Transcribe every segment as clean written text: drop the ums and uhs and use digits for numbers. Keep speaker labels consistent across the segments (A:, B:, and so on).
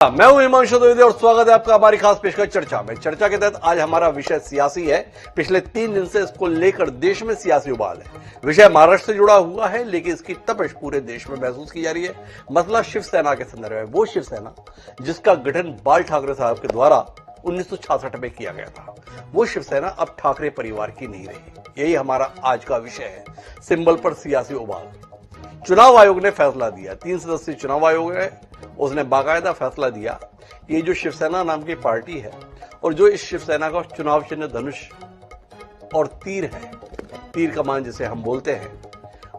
A: मैं हूं हिमांशु द्विवेदी और स्वागत है आपका हमारी खास पेशकश चर्चा में। चर्चा के तहत आज हमारा विषय सियासी है। पिछले 3 दिन से इसको लेकर देश में सियासी उबाल है। विषय महाराष्ट्र से जुड़ा हुआ है, लेकिन इसकी तपिश पूरे देश में महसूस की जा रही है। मसला शिवसेना के संदर्भ में, वो शिवसेना जिसका गठन बाल ठाकरे साहब के द्वारा 1966 में किया गया था, वो शिवसेना अब ठाकरे परिवार की नहीं रही। यही हमारा आज का विषय है, सिंबल पर सियासी उबाल। चुनाव आयोग ने फैसला दिया, 3 सदस्यीय चुनाव आयोग है, उसने बाकायदा फैसला दिया, ये जो शिवसेना नाम की पार्टी है और जो इस शिवसेना का चुनाव चिन्ह धनुष और तीर है, तीर कमान जिसे हम बोलते हैं,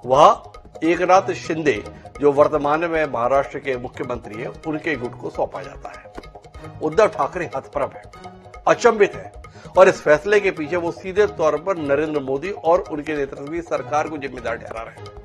A: वह एकनाथ शिंदे जो वर्तमान में महाराष्ट्र के मुख्यमंत्री है, उनके गुट को सौंपा जाता है। उद्धव ठाकरे हतप्रभ है, अचंभित है और इस फैसले के पीछे वो सीधे तौर पर नरेंद्र मोदी और उनके नेतृत्व सरकार को जिम्मेदार ठहरा रहे हैं।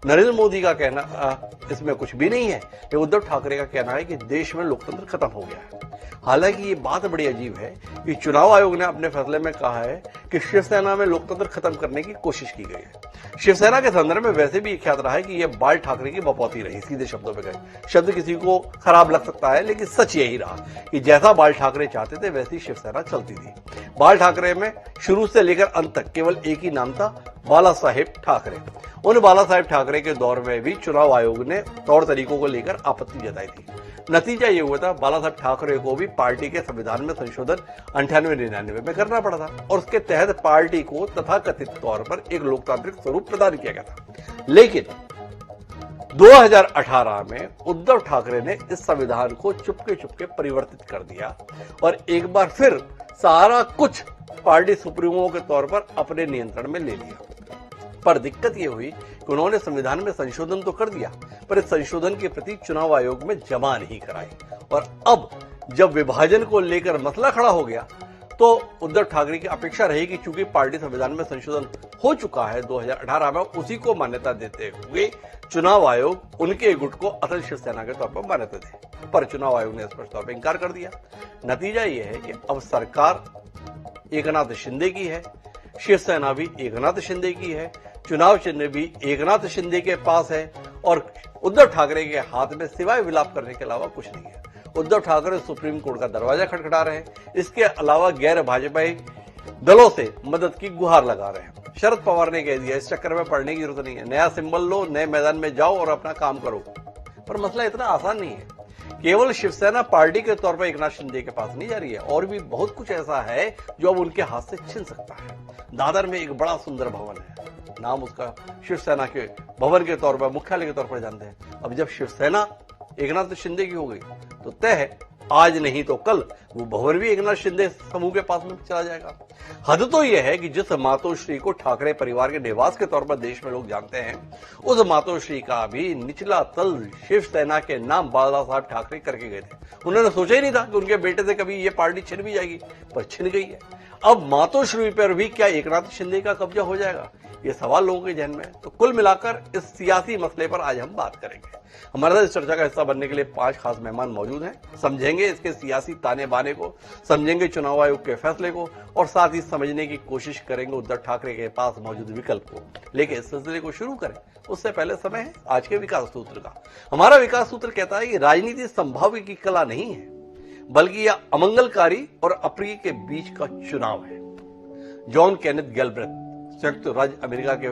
A: नरेंद्र मोदी का कहना इसमें कुछ भी नहीं है, ये उद्धव ठाकरे का कहना है कि देश में लोकतंत्र खत्म हो गया है। हालांकि ये बात बड़ी अजीब है कि चुनाव आयोग ने अपने फैसले में कहा है कि शिवसेना में लोकतंत्र खत्म करने की कोशिश की गई है। शिवसेना के संदर्भ में वैसे भी ख्याल रहा है कि यह बाल ठाकरे की बपौती रही। सीधे शब्दों में कहे, शब्द किसी को खराब लग सकता है, लेकिन सच यही रहा कि जैसा बाल ठाकरे चाहते थे वैसी शिवसेना चलती थी। बाल ठाकरे में शुरू से लेकर अंत तक केवल एक ही नाम था, बाला साहेब ठाकरे। उन बाला साहेब ठाकरे के दौर में भी चुनाव आयोग ने तौर तरीकों को लेकर आपत्ति जताई थी। नतीजा ये हुआ था, बाला साहेब ठाकरे को भी पार्टी के संविधान में संशोधन 98-99 में करना पड़ा था और उसके तहत पार्टी को तथाकथित तौर पर एक लोकतांत्रिक स्वरूप प्रदान किया गया था। लेकिन 2018 में उद्धव ठाकरे ने इस संविधान को चुपके चुपके परिवर्तित कर दिया और एक बार फिर सारा कुछ पार्टी सुप्रीमो के तौर पर अपने नियंत्रण में ले लिया। पर दिक्कत यह हुई कि उन्होंने संविधान में संशोधन तो कर दिया, पर इस संशोधन के प्रति चुनाव आयोग में जमा नहीं कराई। और अब जब विभाजन को लेकर मसला खड़ा हो गया तो उद्धव ठाकरे की अपेक्षा रही कि चूंकि पार्टी संविधान में संशोधन हो चुका है 2018 में, उसी को मान्यता देते हुए चुनाव आयोग उनके गुट को असल शिवसेना के तौर पर मान्यता दे। पर चुनाव आयोग ने स्पष्ट तौर पर इंकार कर दिया। नतीजा यह है कि अब सरकार एकनाथ शिंदे की है, शिवसेना भी एकनाथ शिंदे की है, चुनाव चिन्ह भी एकनाथ शिंदे के पास है और उद्धव ठाकरे के हाथ में सिवाय विलाप करने के अलावा कुछ नहीं है। उद्धव ठाकरे सुप्रीम कोर्ट का दरवाजा खटखटा रहे हैं, इसके अलावा गैर भाजपाई दलों से मदद की गुहार लगा रहे हैं। शरद पवार ने कह दिया, इस चक्कर में पड़ने की जरूरत नहीं है, नया सिंबल लो, नए मैदान में जाओ और अपना काम करो। पर मसला इतना आसान नहीं है। केवल शिवसेना पार्टी के तौर पर एकनाथ शिंदे के पास नहीं जा रही है, और भी बहुत कुछ ऐसा है जो अब उनके हाथ से छिन सकता है। दादर में एक बड़ा सुंदर भवन है, नाम उसका शिवसेना के भवन के तौर पर, मुख्यालय के तौर पर जानते हैं। अब जब शिवसेना एकनाथ शिंदे की हो गई तो तय है, आज नहीं तो कल वो भवन भी एकनाथ शिंदे समूह के पास में चला जाएगा। हद तो यह है कि जिस मातोश्री को ठाकरे परिवार के निवास के तौर पर देश में लोग जानते हैं, उस मातोश्री का भी निचला तल शिवसेना के नाम बाला साहब ठाकरे करके गए थे। उन्होंने सोचा ही नहीं था कि उनके बेटे से कभी ये पार्टी छिन भी जाएगी, पर छिन गई है। अब मातोश्री पर भी क्या एकनाथ शिंदे का कब्जा हो जाएगा, ये सवाल लोगों के जहन में है। तो कुल मिलाकर इस सियासी मसले पर आज हम बात करेंगे। हमारे साथ इस चर्चा का हिस्सा बनने के लिए 5 खास मेहमान मौजूद हैं। समझेंगे इसके सियासी ताने बाने को, समझेंगे चुनाव आयोग के फैसले को और साथ ही समझने की कोशिश करेंगे उद्धव ठाकरे के पास मौजूद विकल्प को। लेकिन इस सिलसिले को शुरू करें उससे पहले समय है आज के विकास सूत्र का। हमारा विकास सूत्र कहता है कि राजनीति संभाव्य की कला नहीं है, बल्कि यह अमंगलकारी और अप्रिय के बीच का चुनाव है। जॉन केनेथ गैल्ब्रेथ संयुक्त राज्य अमेरिका के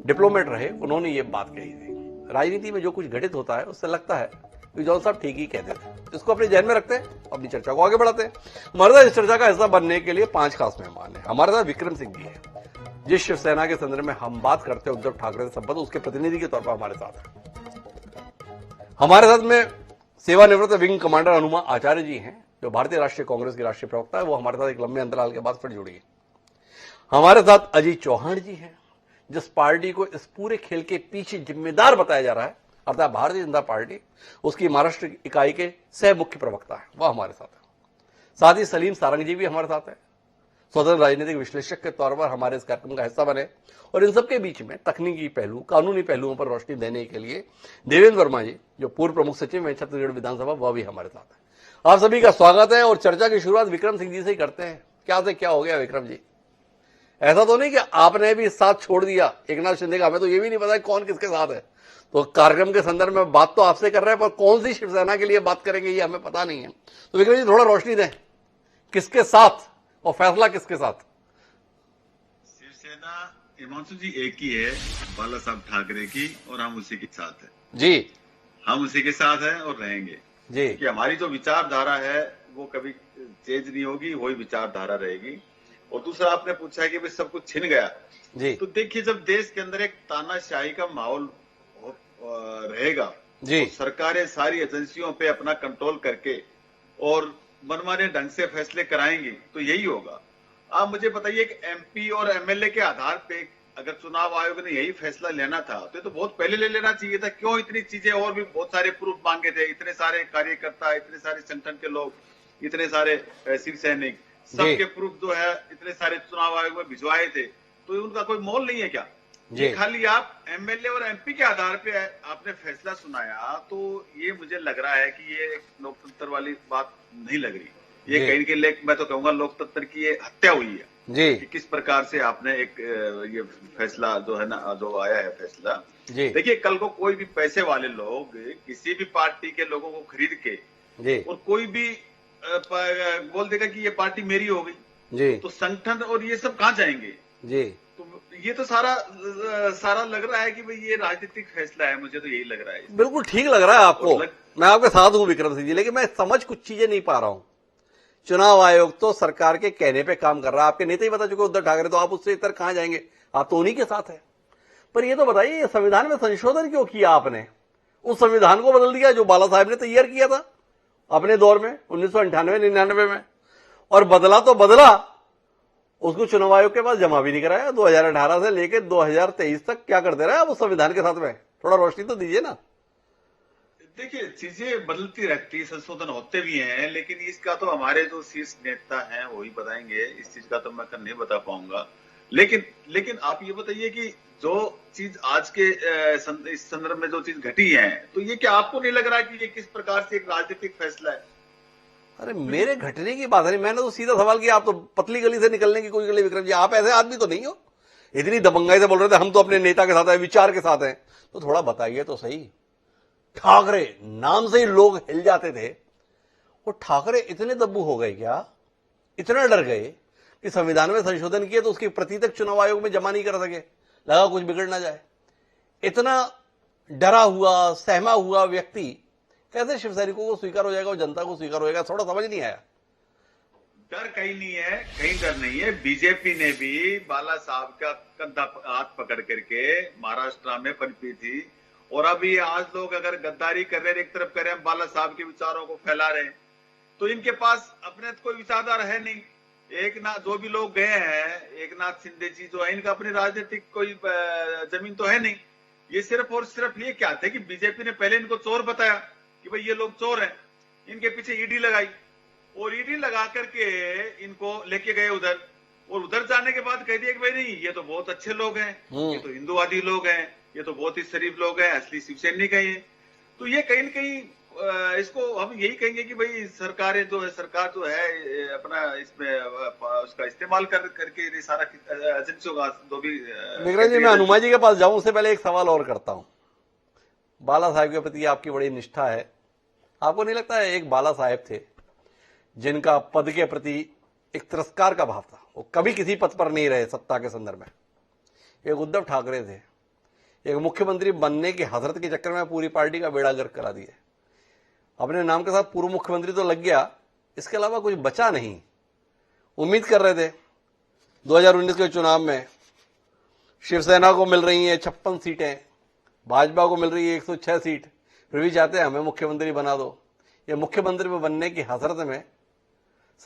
A: डिप्लोमेट रहे, उन्होंने ये बात कही थी। राजनीति में जो कुछ घटित होता है उससे लगता है कि जॉन साहब ठीक ही कहते थे। इसको अपने ध्यान में रखते हैं, अपनी चर्चा को आगे बढ़ाते हैं। हमारे साथ इस चर्चा का हिस्सा बनने के लिए 5 खास मेहमान हैं। हमारे साथ विक्रम सिंह जी है, जिस शिवसेना के संदर्भ में हम बात करते हैं उद्धव ठाकरे से संबंध, उसके प्रतिनिधि के तौर पर हमारे साथ है। हमारे साथ में सेवानिवृत्त विंग कमांडर हनुमा आचार्य जी हैं, जो भारतीय राष्ट्रीय कांग्रेस की राष्ट्रीय प्रवक्ता है। वो हमारे साथ एक लंबे अंतराल के बाद फिर जुड़ी है। हमारे साथ अजीत चौहान जी हैं, जिस पार्टी को इस पूरे खेल के पीछे जिम्मेदार बताया जा रहा है, अर्थात भारतीय जनता पार्टी, उसकी महाराष्ट्र इकाई के सह मुख्य प्रवक्ता है, वह हमारे साथ है। साथ ही सलीम सारंग जी भी हमारे साथ है, स्वतंत्र राजनीतिक विश्लेषक के तौर पर हमारे इस कार्यक्रम का हिस्सा बने। और इन सबके बीच में तकनीकी पहलू, कानूनी पहलुओं पर रोशनी देने के लिए देवेंद्र वर्मा जी, जो पूर्व प्रमुख सचिव हैं छत्तीसगढ़ विधानसभा, वह भी हमारे साथ है। आप सभी का स्वागत है और चर्चा की शुरुआत विक्रम सिंह जी से ही करते हैं। क्या से क्या हो गया विक्रम जी? ऐसा तो नहीं कि आपने भी साथ छोड़ दिया एकनाथ शिंदे का, हमें तो ये भी नहीं पता कौन किसके साथ है। तो कार्यक्रम के संदर्भ में बात तो आपसे कर रहे हैं, पर कौन सी शिवसेना के लिए बात करेंगे ये हमें पता नहीं है। तो विक्रम जी थोड़ा रोशनी दें, किसके साथ और फैसला किसके साथ?
B: शिवसेना हिमांशु जी एक ही है, बाला साहब ठाकरे की, और हम उसी के साथ हैं
A: जी।
B: हम उसी के साथ हैं और रहेंगे
A: जी।
B: कि हमारी जो विचारधारा है वो कभी चेंज नहीं होगी, वही विचारधारा रहेगी। और दूसरा आपने पूछा है कि भाई सब कुछ छिन गया
A: जी।
B: तो देखिए, जब देश के अंदर एक तानाशाही का माहौल रहेगा
A: जी।
B: तो सरकारें सारी एजेंसियों पे अपना कंट्रोल करके और मनमाने ढंग से फैसले कराएंगी, तो यही होगा। आप मुझे बताइए कि एमपी और एमएलए के आधार पे अगर चुनाव आयोग ने यही फैसला लेना था तो ये तो बहुत पहले ले लेना चाहिए था। क्यों इतनी चीजें, और भी बहुत सारे प्रूफ मांगे थे, इतने सारे कार्यकर्ता, इतने सारे संगठन के लोग, इतने सारे शिव सैनिक, सबके प्रूफ जो है इतने सारे चुनाव आयोग में भिजवाए थे, तो उनका कोई मोल नहीं है क्या? ये खाली आप एमएलए और एमपी के आधार पे आपने फैसला सुनाया, तो ये मुझे लग रहा है कि ये लोकतंत्र वाली बात नहीं लग रही। ये कहीं के लिए मैं तो कहूंगा लोकतंत्र की ये हत्या हुई है जी। कि किस प्रकार से आपने एक ये फैसला जो है ना, जो आया है फैसला, देखिए कल को कोई भी पैसे वाले लोग किसी भी पार्टी के लोगों को खरीद के जी। और कोई भी बोल देगा कि ये पार्टी मेरी हो गई जी। तो संगठन और ये सब कहाँ जाएंगे जी। तो ये तो सारा लग रहा है कि भाई ये राजनीतिक फैसला है, मुझे तो यही लग रहा है। बिल्कुल ठीक लग रहा है आपको, मैं आपके साथ हूं विक्रम सिंह जी, लेकिन मैं समझ कुछ चीजें नहीं पा रहा हूं। चुनाव आयोग तो सरकार के कहने पे काम कर रहा है, आपके नेता ही बता चुके उद्धव ठाकरे, तो आप उससे इतर कहां जाएंगे, आप तो उन्हीं के साथ हैं। पर ये तो बताइए, संविधान में संशोधन क्यों किया आपने? उस संविधान को बदल दिया जो बाला साहब ने तैयार किया था अपने दौर में 1998-99 में, और बदला तो बदला, उसको चुनाव आयोग के पास जमा भी नहीं कराया। 2018 से लेकर 2023 तक क्या करते रहे आप उस संविधान के साथ में? थोड़ा रोशनी तो दीजिए ना। देखिए, चीजें बदलती रहती, संशोधन होते भी हैं, लेकिन इसका तो हमारे जो शीर्ष नेता हैं वही बताएंगे, इस चीज का तो मैं नहीं बता पाऊंगा। लेकिन आप ये बताइए कि जो चीज आज के इस संदर्भ में जो चीज घटी है, तो ये क्या आपको नहीं लग रहा है कि ये किस प्रकार से एक राजनीतिक फैसला है? अरे मेरे घटने की बात नहीं, मैंने तो सीधा सवाल किया। आप तो पतली गली से निकलने की कोई गली, विक्रम जी आप ऐसे आदमी तो नहीं हो, इतनी दबंगाई से बोल रहे थे हम तो अपने नेता के साथ हैं, विचार के साथ हैं, तो थोड़ा बताइए तो सही। ठाकरे नाम से ही लोग हिल जाते थे, वो ठाकरे इतने दब्बू हो गए क्या, इतना डर गए कि संविधान में संशोधन किए तो उसकी प्रति तक चुनाव आयोग में जमा नहीं कर सके, लगा कुछ बिगड़ ना जाए। इतना डरा हुआ सहमा हुआ व्यक्ति कैसे शिव सैनिकों को स्वीकार हो जाएगा और जनता को स्वीकार हो जाएगा? थोड़ा समझ नहीं आया। डर कहीं नहीं है, कहीं डर नहीं है। बीजेपी ने भी बाला साहब का कंधा हाथ पकड़ करके महाराष्ट्र में पनपी थी, और अभी आज लोग अगर गद्दारी कर रहे हैं, एक तरफ कर रहे हैं बाला साहब के विचारों को फैला रहे हैं, तो इनके पास अपने कोई विचारधारा है नहीं। एक नाथ जो भी लोग गए हैं, एक नाथ शिंदे जी जो है, इनका अपनी राजनीतिक कोई जमीन तो है नहीं। ये सिर्फ और सिर्फ ये क्या थे कि बीजेपी ने पहले इनको चोर बताया कि भाई ये लोग चोर हैं, इनके पीछे ईडी लगाई, और ईडी लगा करके इनको लेके गए उधर, और उधर जाने के बाद कह दिया कि भाई नहीं ये तो बहुत अच्छे लोग हैं, ये तो हिंदुवादी लोग हैं, ये तो बहुत ही शरीफ लोग हैं, असली शिव सैनिक है ये। तो ये कहीं न कहीं इसको हम यही कहेंगे कि भाई सरकारें जो है, सरकार जो है अपना इसमें उसका इस्तेमाल करके सारा एजेंसियों का जो भी। विक्रम जी मैं हनुमान जी के पास जाऊं उससे पहले एक सवाल और करता हूं। बाला साहब के प्रति आपकी बड़ी निष्ठा है, आपको नहीं लगता है एक बाला साहब थे जिनका पद के प्रति एक तिरस्कार का भाव था, वो कभी किसी पद पर नहीं रहे सत्ता के संदर्भ में? एक उद्धव ठाकरे थे, एक मुख्यमंत्री बनने की हसरत के चक्कर में पूरी पार्टी का बेड़ा गर्क करा दिया। अपने नाम के साथ पूर्व मुख्यमंत्री तो लग गया, इसके अलावा कुछ बचा नहीं। उम्मीद कर रहे थे 2019 के चुनाव में शिवसेना को मिल रही है 56 सीटें, भाजपा को मिल रही है 106 सीट, फिर भी चाहते हैं हमें मुख्यमंत्री बना दो। ये मुख्यमंत्री में बनने की हसरत में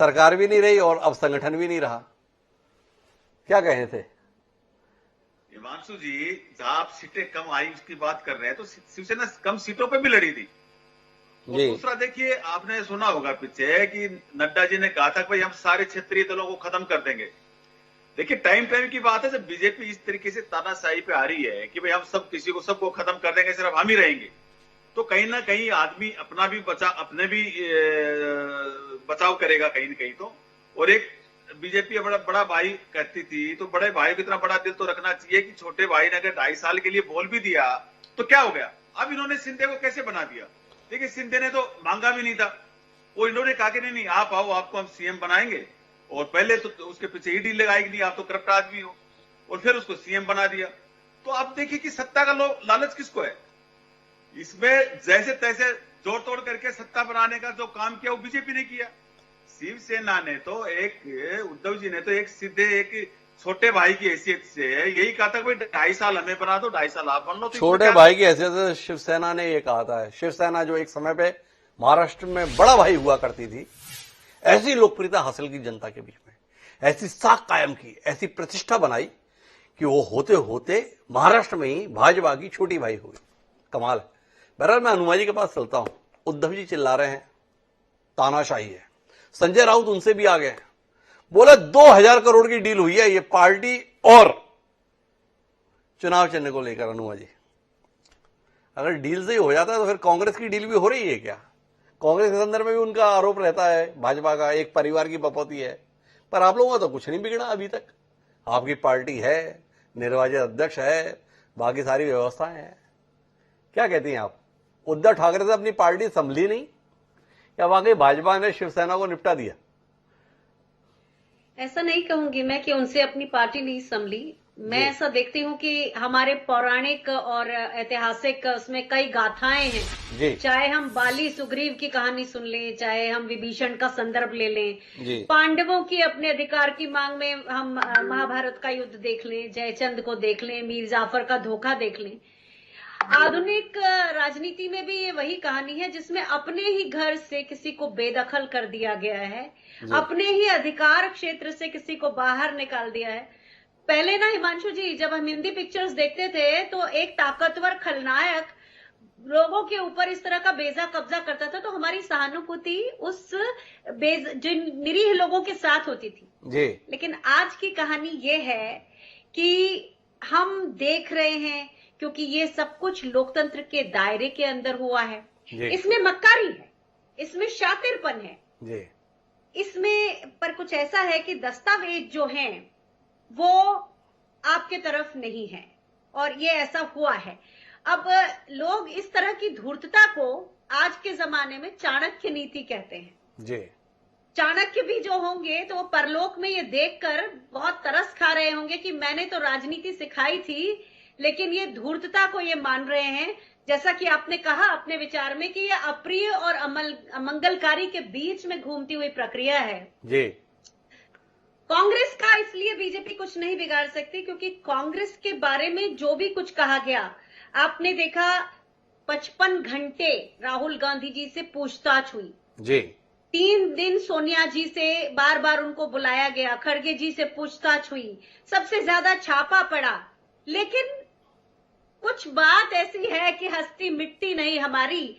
B: सरकार भी नहीं रही और अब संगठन भी नहीं रहा। क्या कहे थे हिमांशु जी? जहां आप सीटें कम आई उसकी बात कर रहे हैं, तो शिवसेना कम सीटों पे भी लड़ी थी। और दूसरा देखिए, आपने सुना होगा पीछे कि नड्डा जी ने कहा था कि भाई हम सारे क्षेत्रीय दलों को खत्म कर देंगे। देखिए टाइम की बात है, जब बीजेपी इस तरीके से तानाशाही पे आ रही है कि भाई हम सब किसी को सबको खत्म कर देंगे, सिर्फ हम ही रहेंगे, तो कहीं ना कहीं आदमी अपना भी अपने भी बचाव करेगा कहीं ना कहीं तो, और एक बीजेपी बड़ा बड़ा भाई कहती थी, तो बड़े भाई को इतना बड़ा दिल तो रखना चाहिए कि छोटे भाई ने अगर 2.5 साल के लिए बोल भी दिया तो क्या हो गया। अब इन्होंने शिंदे को कैसे बना दिया। देखिए शिंदे ने तो मांगा भी नहीं था, वो इन्होंने कहा कि नहीं आप आओ, आपको हम सीएम बनाएंगे, और पहले तो उसके पीछे ईडी लगाएगी, नहीं आप तो करप्ट आदमी हो, और फिर उसको सीएम बना दिया। तो आप देखिए कि सत्ता का लालच किसको है। इसमें जैसे तैसे जोड़ तोड़ करके सत्ता बनाने का जो काम किया वो बीजेपी ने किया। शिवसेना ने तो उद्धव जी ने तो एक सीधे एक छोटे भाई की हैसियत से यही कहा था भाई 2.5 साल हमें बना दो, 2.5 साल आप बन लो। तो
A: छोटे भाई की हैसियत से शिवसेना ने ये कहा था। शिवसेना जो एक समय पे महाराष्ट्र में बड़ा भाई हुआ करती थी, ऐसी लोकप्रियता हासिल की जनता के बीच में, ऐसी साख कायम की, ऐसी प्रतिष्ठा बनाई कि वो होते होते महाराष्ट्र में ही भाजपा की छोटी भाई हुई। कमाल है। बहरहाल मैं हनुमान जी के पास चलता हूं। उद्धव जी चिल्ला रहे हैं तानाशाही है, संजय राउत उनसे भी आ गए, बोले 2000 करोड़ की डील हुई है ये पार्टी और चुनाव चिन्ह को लेकर। हनुमान जी, अगर डील से ही हो जाता है तो फिर कांग्रेस की डील भी हो रही है क्या। कांग्रेस के संदर्भ में भी उनका आरोप रहता है भाजपा का एक परिवार की बपौती है, पर आप लोगों का तो कुछ नहीं बिगड़ा अभी तक। आपकी पार्टी है, निर्वाचित अध्यक्ष है, बाकी सारी व्यवस्थाएं हैं। क्या कहती हैं आप, उद्धव ठाकरे से अपनी पार्टी संभली नहीं या वाकई भाजपा ने शिवसेना को निपटा दिया।
C: ऐसा नहीं कहूंगी मैं कि उनसे अपनी पार्टी नहीं संभली। मैं
A: जी।
C: ऐसा देखती हूँ कि हमारे पौराणिक और ऐतिहासिक उसमें कई गाथाएं हैं।
A: जी
C: चाहे हम बाली सुग्रीव की कहानी सुन लें, चाहे हम विभीषण का संदर्भ ले लें,
A: जी
C: पांडवों की अपने अधिकार की मांग में हम महाभारत का युद्ध देख लें, जयचंद को देख लें, मीर जाफर का धोखा देख लें। आधुनिक राजनीति में भी ये वही कहानी है जिसमें अपने ही घर से किसी को बेदखल कर दिया गया है, अपने ही अधिकार क्षेत्र से किसी को बाहर निकाल दिया है। पहले ना हिमांशु जी, जब हम हिंदी पिक्चर्स देखते थे तो एक ताकतवर खलनायक लोगों के ऊपर इस तरह का बेजा कब्जा करता था तो हमारी सहानुभूति उस जिन निरीह लोगों के साथ होती थी
A: जी।
C: लेकिन आज की कहानी ये है कि हम देख रहे हैं, क्योंकि ये सब कुछ लोकतंत्र के दायरे के अंदर हुआ है, इसमें मक्कारी है, इसमें शातिरपन है
A: जी।
C: इसमें पर कुछ ऐसा है कि दस्तावेज जो हैं वो आपके तरफ नहीं है और ये ऐसा हुआ है। अब लोग इस तरह की धूर्तता को आज के जमाने में चाणक्य नीति कहते हैं
A: जी।
C: चाणक्य भी जो होंगे तो वो परलोक में ये देखकर बहुत तरस खा रहे होंगे कि मैंने तो राजनीति सिखाई थी, लेकिन ये धूर्तता को ये मान रहे हैं, जैसा कि आपने कहा अपने विचार में कि ये अप्रिय और अमंगलकारी के बीच में घूमती हुई प्रक्रिया है
A: जी।
C: कांग्रेस का। इसलिए बीजेपी कुछ नहीं बिगाड़ सकती क्योंकि कांग्रेस के बारे में जो भी कुछ कहा गया, आपने देखा 55 घंटे राहुल गांधी जी से पूछताछ हुई
A: जी।
C: 3 दिन सोनिया जी से बार बार उनको बुलाया गया, खड़गे जी से पूछताछ हुई, सबसे ज्यादा छापा पड़ा। लेकिन कुछ बात ऐसी है कि हस्ती मिटती नहीं हमारी।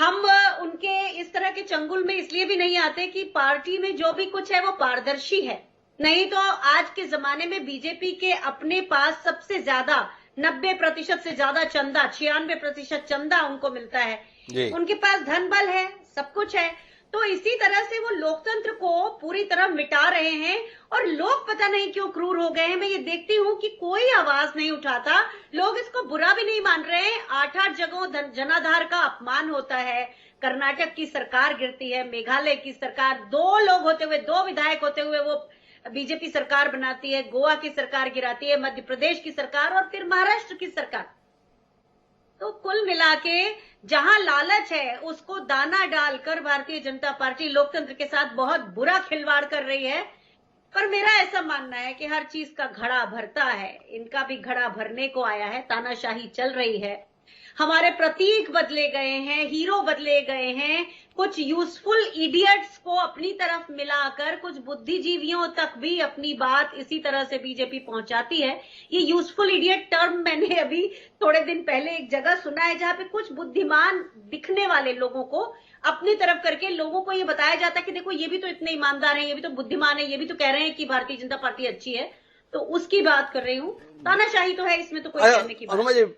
C: हम उनके इस तरह के चंगुल में इसलिए भी नहीं आते कि पार्टी में जो भी कुछ है वो पारदर्शी है, नहीं तो आज के जमाने में बीजेपी के अपने पास सबसे ज्यादा 90% से ज्यादा चंदा, 96% चंदा उनको मिलता है। उनके पास धन बल है, सब कुछ है, तो इसी तरह से वो लोकतंत्र को पूरी तरह मिटा रहे हैं। और लोग पता नहीं क्यों क्रूर हो गए हैं। मैं ये देखती हूं कि कोई आवाज नहीं उठाता, लोग इसको बुरा भी नहीं मान रहे हैं। 8-8 जगहों जनाधार का अपमान होता है, कर्नाटक की सरकार गिरती है, मेघालय की सरकार, 2 लोग होते हुए, 2 विधायक होते हुए वो बीजेपी सरकार बनाती है, गोवा की सरकार गिराती है, मध्य प्रदेश की सरकार और फिर महाराष्ट्र की सरकार। तो कुल मिला के जहां लालच है उसको दाना डालकर भारतीय जनता पार्टी लोकतंत्र के साथ बहुत बुरा खिलवाड़ कर रही है। पर मेरा ऐसा मानना है कि हर चीज का घड़ा भरता है, इनका भी घड़ा भरने को आया है, तानाशाही चल रही है, हमारे प्रतीक बदले गए हैं, हीरो बदले गए हैं, कुछ यूजफुल इडियट्स को अपनी तरफ मिलाकर कुछ बुद्धिजीवियों तक भी अपनी बात इसी तरह से बीजेपी पहुंचाती है। ये यूजफुल इडियट टर्म मैंने अभी थोड़े दिन पहले एक जगह सुना है जहां पे कुछ बुद्धिमान दिखने वाले लोगों को अपनी तरफ करके लोगों को ये बताया जाता है कि देखो ये भी तो इतने ईमानदार हैं, ये भी तो बुद्धिमान है, ये भी तो कह रहे हैं कि भारतीय जनता पार्टी अच्छी है, तो उसकी बात कर रही हूं। तानाशाही तो है, इसमें तो कोई कहने की बात।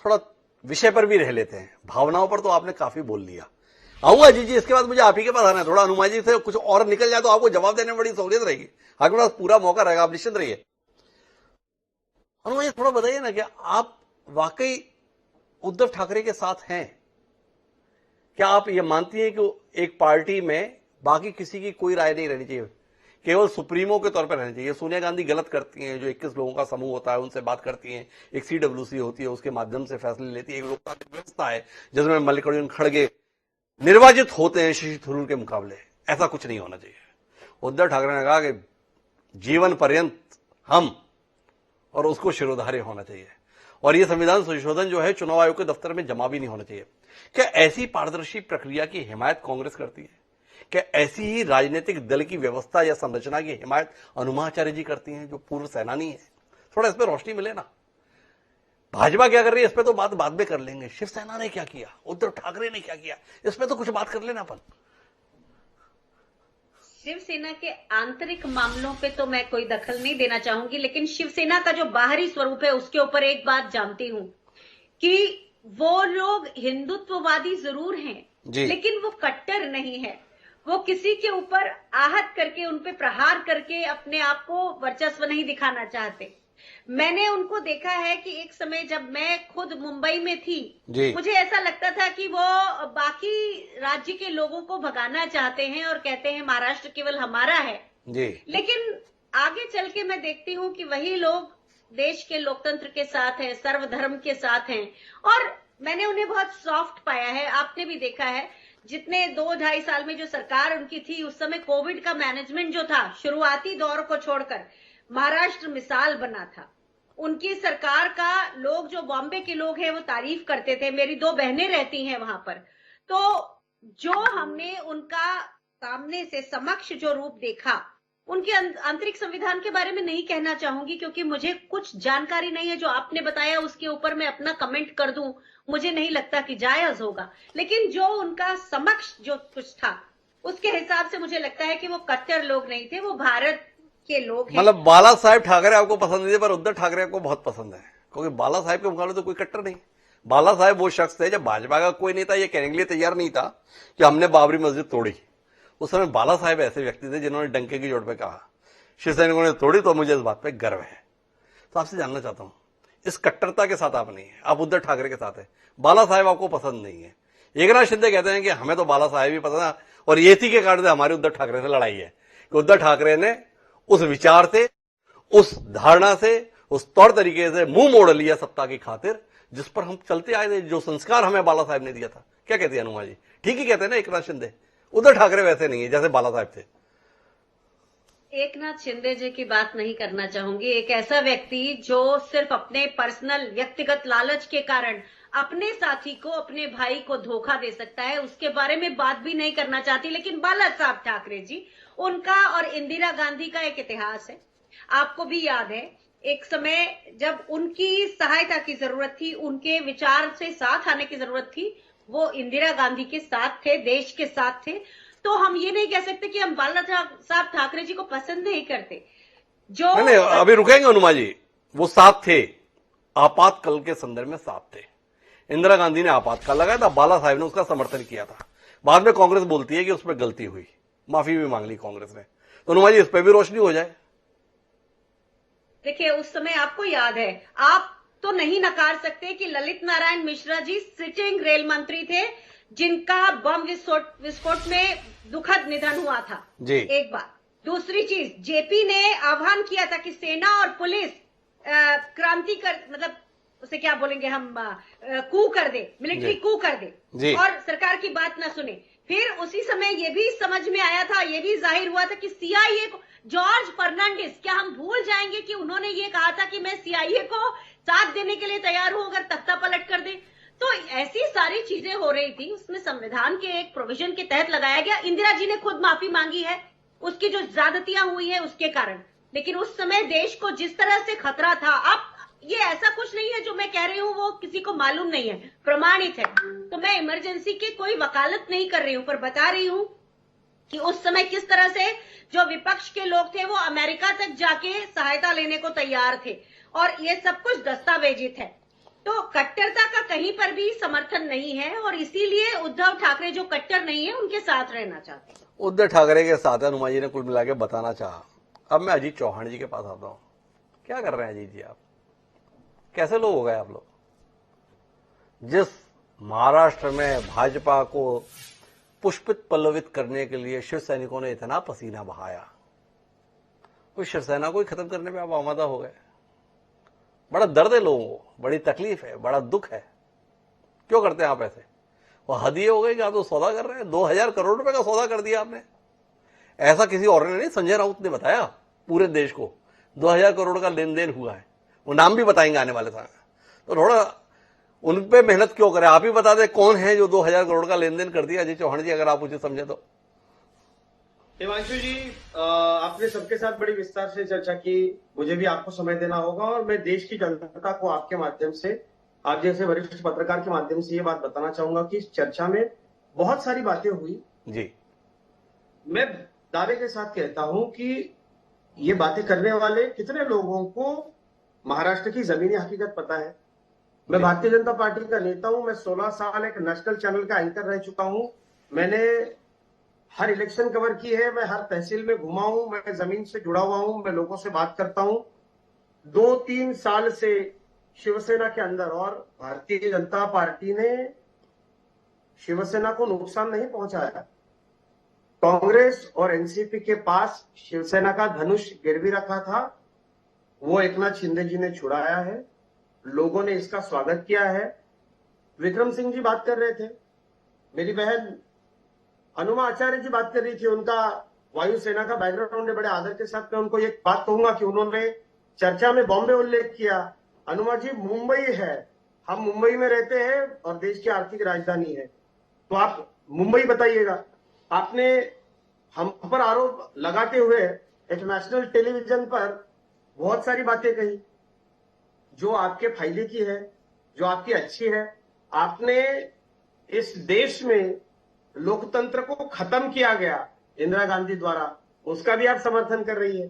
A: थोड़ा विषय पर भी रह लेते हैं। भावनाओं पर तो आपने काफी बोल लिया, आऊंगा जी, इसके बाद मुझे आप ही के पास आना है। थोड़ा हनुमान जी से कुछ और निकल जाए तो आपको जवाब देने में बड़ी सहूलियत रहेगी। आपके पास पूरा मौका रहेगा, आप निश्चिंत रहिए। हनुमान जी थोड़ा बताइए ना, क्या आप वाकई उद्धव ठाकरे के साथ हैं? क्या आप ये मानती हैं कि एक पार्टी में बाकी किसी की कोई राय नहीं रहनी चाहिए, केवल सुप्रीमो के तौर पर रहनी चाहिए? सोनिया गांधी गलत करती हैं, जो 21 लोगों का समूह होता है उनसे बात करती हैं, एक CWC होती है उसके माध्यम से फैसले लेती है, एक लोकतांत्रिक व्यवस्था है जिसमें मल्लिकार्जुन खड़गे निर्वाचित होते हैं शशि थरूर के मुकाबले। ऐसा कुछ नहीं होना चाहिए। उद्धव ठाकरे ने कहा कि जीवन पर्यंत हम, और उसको शिरोधार्य होना चाहिए। और यह संविधान संशोधन जो है चुनाव आयोग के दफ्तर में जमा भी नहीं होना चाहिए। क्या ऐसी पारदर्शी प्रक्रिया की हिमायत कांग्रेस करती है? क्या ऐसी ही राजनीतिक दल की व्यवस्था या संरचना की हिमायत अनुमाचार्य जी करती हैं, जो पूर्व सेनानी है? थोड़ा इस पर रोशनी मिले ना। भाजपा क्या कर रही है इस पे तो बात बाद में कर लेंगे। शिवसेना ने क्या किया, उद्धव ठाकरे ने क्या किया, इस पे तो कुछ बात कर लेना अपन।
C: शिवसेना के आंतरिक मामलों पे तो मैं कोई दखल नहीं देना चाहूंगी, लेकिन शिवसेना का जो बाहरी स्वरूप है उसके ऊपर एक बात जानती हूं कि वो लोग हिंदुत्ववादी जरूर हैं, लेकिन वो कट्टर नहीं है। वो किसी के ऊपर आहत करके, उनपे प्रहार करके अपने आप को वर्चस्व नहीं दिखाना चाहते। मैंने उनको देखा है कि एक समय जब मैं खुद मुंबई में थी, मुझे ऐसा लगता था कि वो बाकी राज्य के लोगों को भगाना चाहते हैं और कहते हैं महाराष्ट्र केवल हमारा है जी। लेकिन आगे चल के मैं देखती हूँ कि वही लोग देश के लोकतंत्र के साथ हैं, सर्वधर्म के साथ हैं, और मैंने उन्हें बहुत सॉफ्ट पाया है। आपने भी देखा है, जितने 2-2.5 साल में जो सरकार उनकी थी, उस समय कोविड का मैनेजमेंट जो था, शुरुआती दौर को छोड़कर महाराष्ट्र मिसाल बना था। उनकी सरकार का लोग, जो बॉम्बे के लोग हैं, वो तारीफ करते थे। मेरी 2 बहनें रहती हैं वहां पर। तो जो हमने उनका सामने से समक्ष जो रूप देखा, उनके आंतरिक संविधान के बारे में नहीं कहना चाहूंगी क्योंकि मुझे कुछ जानकारी नहीं है। जो आपने बताया उसके ऊपर मैं अपना कमेंट कर दूं, मुझे नहीं लगता कि जायज होगा। लेकिन जो उनका समक्ष जो कुछ था, उसके हिसाब से मुझे लगता है कि वो कट्टर लोग नहीं थे, वो भारत के लोग हैं।
A: मतलब बाला साहेब ठाकरे आपको पसंद नहीं है, पर उद्धव ठाकरे आपको बहुत पसंद है, क्योंकि बाला साहेब के मुकाबले तो कोई कट्टर नहीं। बाला साहेब वो शख्स थे, जब भाजपा का कोई नेता ये कहने के लिए तैयार नहीं था कि हमने बाबरी मस्जिद तोड़ी, उस समय बाला साहेब ऐसे व्यक्ति थे जिन्होंने डंके की जोड़ पे कहा शिवसैनिकों ने तोड़ी तो मुझे इस बात पे गर्व है। तो आपसे जानना चाहता हूं, इस कट्टरता के साथ आप नहीं है, आप उद्धव ठाकरे के साथ है, बाला साहेब आपको पसंद नहीं है। एकनाथ शिंदे कहते हैं कि हमें तो बाला साहेब ही पसंद है, और ये थी के कारण से हमारी उद्धव ठाकरे से लड़ाई है कि उद्धव ठाकरे ने उस विचार से, उस धारणा से, उस तौर तरीके से मुंह मोड़ लिया सत्ता की खातिर, जिस पर हम चलते आए थे, जो संस्कार हमें बाला साहेब ने दिया था। क्या कहते हैं हनुमान जी? ठीक ही कहते हैं ना एकनाथ शिंदे? उद्धव ठाकरे वैसे नहीं है जैसे बाला साहेब थे।
C: एकनाथ शिंदे जी की बात नहीं करना चाहूंगी। एक ऐसा व्यक्ति जो सिर्फ अपने पर्सनल व्यक्तिगत लालच के कारण अपने साथी को, अपने भाई को धोखा दे सकता है, उसके बारे में बात भी नहीं करना चाहती। लेकिन बाला साहब ठाकरे जी, उनका और इंदिरा गांधी का एक इतिहास है। आपको भी याद है, एक समय जब उनकी सहायता की जरूरत थी, उनके विचार से साथ आने की जरूरत थी, वो इंदिरा गांधी के साथ थे, देश के साथ थे। तो हम ये नहीं कह सकते कि हम बाला साहब ठाकरे जी को पसंद नहीं करते। जो
A: नहीं, अभी रुकेंगे हनुमान जी, वो साथ थे, आपातकाल के संदर्भ में साथ थे। इंदिरा गांधी ने आपातकाल लगाया था, बाला साहेब ने उसका समर्थन किया था। बाद में कांग्रेस बोलती है कि उसमें गलती हुई, माफी भी मांग ली कांग्रेस ने। तो हनुमान जी इस पर भी रोशनी हो जाए।
C: देखिए, उस समय आपको याद है, आप तो नहीं नकार सकते कि ललित नारायण मिश्रा जी सिटिंग रेल मंत्री थे, जिनका बम विस्फोट में दुखद निधन हुआ था जी। एक बात। दूसरी चीज, जेपी ने आह्वान किया था कि सेना और पुलिस क्रांति कर, मतलब उसे क्या बोलेंगे हम, कू कर दे, मिलिट्री कू कर दे, और सरकार की बात ना सुने। फिर उसी समय ये भी समझ में आया था, ये भी जाहिर हुआ था कि सीआईए को, जॉर्ज फर्नांडिस, क्या हम भूल जाएंगे कि उन्होंने ये कहा था कि मैं सीआईए को साथ देने के लिए तैयार हूं अगर तख्ता पलट कर दे। तो ऐसी सारी चीजें हो रही थी, उसमें संविधान के एक प्रोविजन के तहत लगाया गया। इंदिरा जी ने खुद माफी मांगी है उसकी जो ज्यादतियां हुई है उसके कारण। लेकिन उस समय देश को जिस तरह से खतरा था, अब ये ऐसा कुछ नहीं है जो मैं कह रही हूं वो किसी को मालूम नहीं है, प्रमाणित है। तो मैं इमरजेंसी की कोई वकालत नहीं कर रही हूं, पर बता रही हूं कि उस समय किस तरह से जो विपक्ष के लोग थे वो अमेरिका तक जाके सहायता लेने को तैयार थे, और ये सब कुछ दस्तावेजित है। तो कट्टरता का कहीं पर भी समर्थन नहीं है और इसीलिए उद्धव ठाकरे जो कट्टर नहीं है उनके साथ रहना चाहते हैं।
A: उद्धव ठाकरे के साथ हनुमान जी ने कुल मिला के बताना चाहा। अब मैं अजीत चौहान जी के पास आता हूं। क्या कर रहे हैं अजीत जी आप? कैसे लोग हो गए आप लोग? जिस महाराष्ट्र में भाजपा को पुष्पित पल्लवित करने के लिए शिव सैनिकों ने इतना पसीना बहाया, उस शिवसेना को ही खत्म करने में आप आमादा हो गए। बड़ा दर्द है लोगों को, बड़ी तकलीफ है, बड़ा दुख है। क्यों करते हैं आप ऐसे? वो हद ही हो गई कि आप तो सौदा कर रहे हैं। 2000 करोड़ रुपए का सौदा कर दिया आपने। ऐसा किसी और ने नहीं, संजय राउत ने बताया पूरे देश को 2000 करोड़ का लेन देन हुआ है। वो नाम भी बताएंगे आने वाले समय में। तो थोड़ा उन पे मेहनत क्यों करें? आप ही बता दें कौन है जो 2000 करोड़ का लेन देन कर दिया अजय चौहान जी, अगर आप मुझे समझे तो।
D: हिमांशु जी, आपने सबके साथ बड़ी विस्तार से चर्चा की। मुझे भी आपको समय देना होगा और मैं देश की जनता को आपके माध्यम से, आप जैसे वरिष्ठ पत्रकार के माध्यम से ये बात बताना चाहूंगा कि इस चर्चा में बहुत सारी बातें हुई
A: जी।
D: मैं दावे के साथ कहता हूं कि ये बातें करने वाले कितने लोगों को महाराष्ट्र की जमीनी हकीकत पता है। मैं भारतीय जनता पार्टी का नेता हूं। मैं 16 साल एक नेशनल चैनल का एंकर रह चुका हूं। मैंने हर इलेक्शन कवर की है। मैं हर तहसील में घुमा हूं। मैं जमीन से जुड़ा हुआ हूं। मैं लोगों से बात करता हूं। 2-3 साल से शिवसेना के अंदर और भारतीय जनता पार्टी ने शिवसेना को नुकसान नहीं पहुंचाया। कांग्रेस और एनसीपी के पास शिवसेना का धनुष गिरवी रखा था, वो एकनाथ शिंदे जी ने छुड़ाया है। लोगों ने इसका स्वागत किया है। विक्रम सिंह जी बात कर रहे थे, मेरी बहन अनुमा आचार्य जी बात कर रही थी। उनका वायुसेना का बैकग्राउंड है। बड़े आदर के साथ मैं उनको एक बात कहूंगा कि उन्होंने चर्चा में बॉम्बे उल्लेख किया। अनुमा जी, मुंबई है, हम मुंबई में रहते हैं और देश की आर्थिक राजधानी है, तो आप मुंबई बताइएगा। आपने हम पर आरोप लगाते हुए एक नेशनल टेलीविजन पर बहुत सारी बातें कही जो आपके फायदे की है, जो आपकी अच्छी है। आपने इस देश में लोकतंत्र को खत्म किया गया इंदिरा गांधी द्वारा, उसका भी आप समर्थन कर रही है।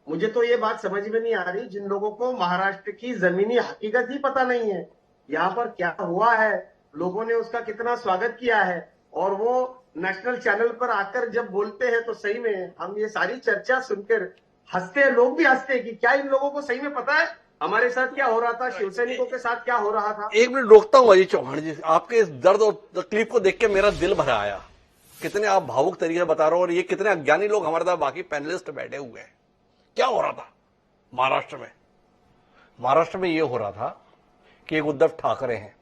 D: मुझे तो ये बात समझ में नहीं आ रही, जिन लोगों को महाराष्ट्र की जमीनी हकीकत ही पता नहीं है, यहाँ पर क्या हुआ है, लोगों ने उसका कितना स्वागत किया है, और वो नेशनल चैनल पर आकर जब बोलते हैं तो सही में हम ये सारी चर्चा सुनकर हंसते हैं। लोग भी हंसते हैं कि क्या इन लोगों को सही में पता है हमारे साथ क्या हो रहा था, शिवसैनिकों के साथ क्या हो रहा था।
A: एक मिनट रोकता हूं अजीत चौहान जी, आपके इस दर्द और तकलीफ को देख के मेरा दिल भर आया। कितने आप भावुक तरीके से बता रहे हो और ये कितने अज्ञानी लोग हमारे साथ बाकी पैनलिस्ट बैठे हुए हैं। क्या हो रहा था महाराष्ट्र में? महाराष्ट्र में ये हो रहा था कि एक उद्धव ठाकरे हैं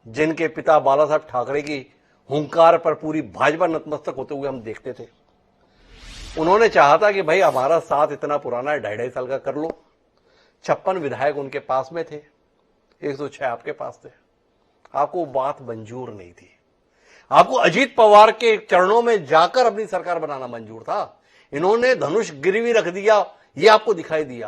A: जिनके पिता बाला साहब ठाकरे की हुंकार पर पूरी भाजपा नतमस्तक होते हुए हम देखते थे। उन्होंने चाहा था कि भाई हमारा साथ इतना पुराना है, 2.5 साल का कर लो। 56 विधायक उनके पास में थे, 106 आपके पास थे। आपको बात मंजूर नहीं थी। आपको अजीत पवार के चरणों में जाकर अपनी सरकार बनाना मंजूर था। इन्होंने धनुष गिरवी रख दिया, ये आपको दिखाई दिया,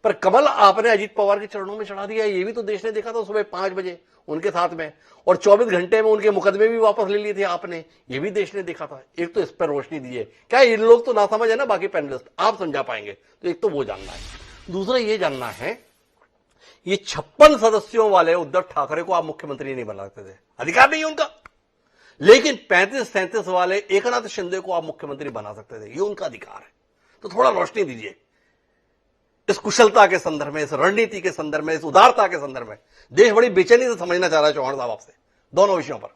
A: पर कमल आपने अजीत पवार के चरणों में चढ़ा दिया। ये भी तो देश ने देखा था सुबह 5 बजे उनके साथ में, और 24 घंटे में उनके मुकदमे भी वापस ले लिए थे आपने। ये भी देश ने देखा था। एक तो इस पर रोशनी दीजिए। क्या इन लोग तो ना समझ है ना, बाकी पैनलिस्ट आप समझा पाएंगे, तो एक तो वो जानना है। दूसरा ये जानना है, ये 56 सदस्यों वाले उद्धव ठाकरे को आप मुख्यमंत्री नहीं बना सकते थे, अधिकार नहीं उनका। लेकिन 35-37 वाले एकनाथ शिंदे को आप मुख्यमंत्री बना सकते थे, ये उनका अधिकार है। तो थोड़ा रोशनी दीजिए इस कुशलता के संदर्भ में, इस रणनीति के संदर्भ में, इस उदारता के संदर्भ में। देश बड़ी बेचैनी से समझना चाह रहा है चौहान साहब आपसे दोनों विषयों पर।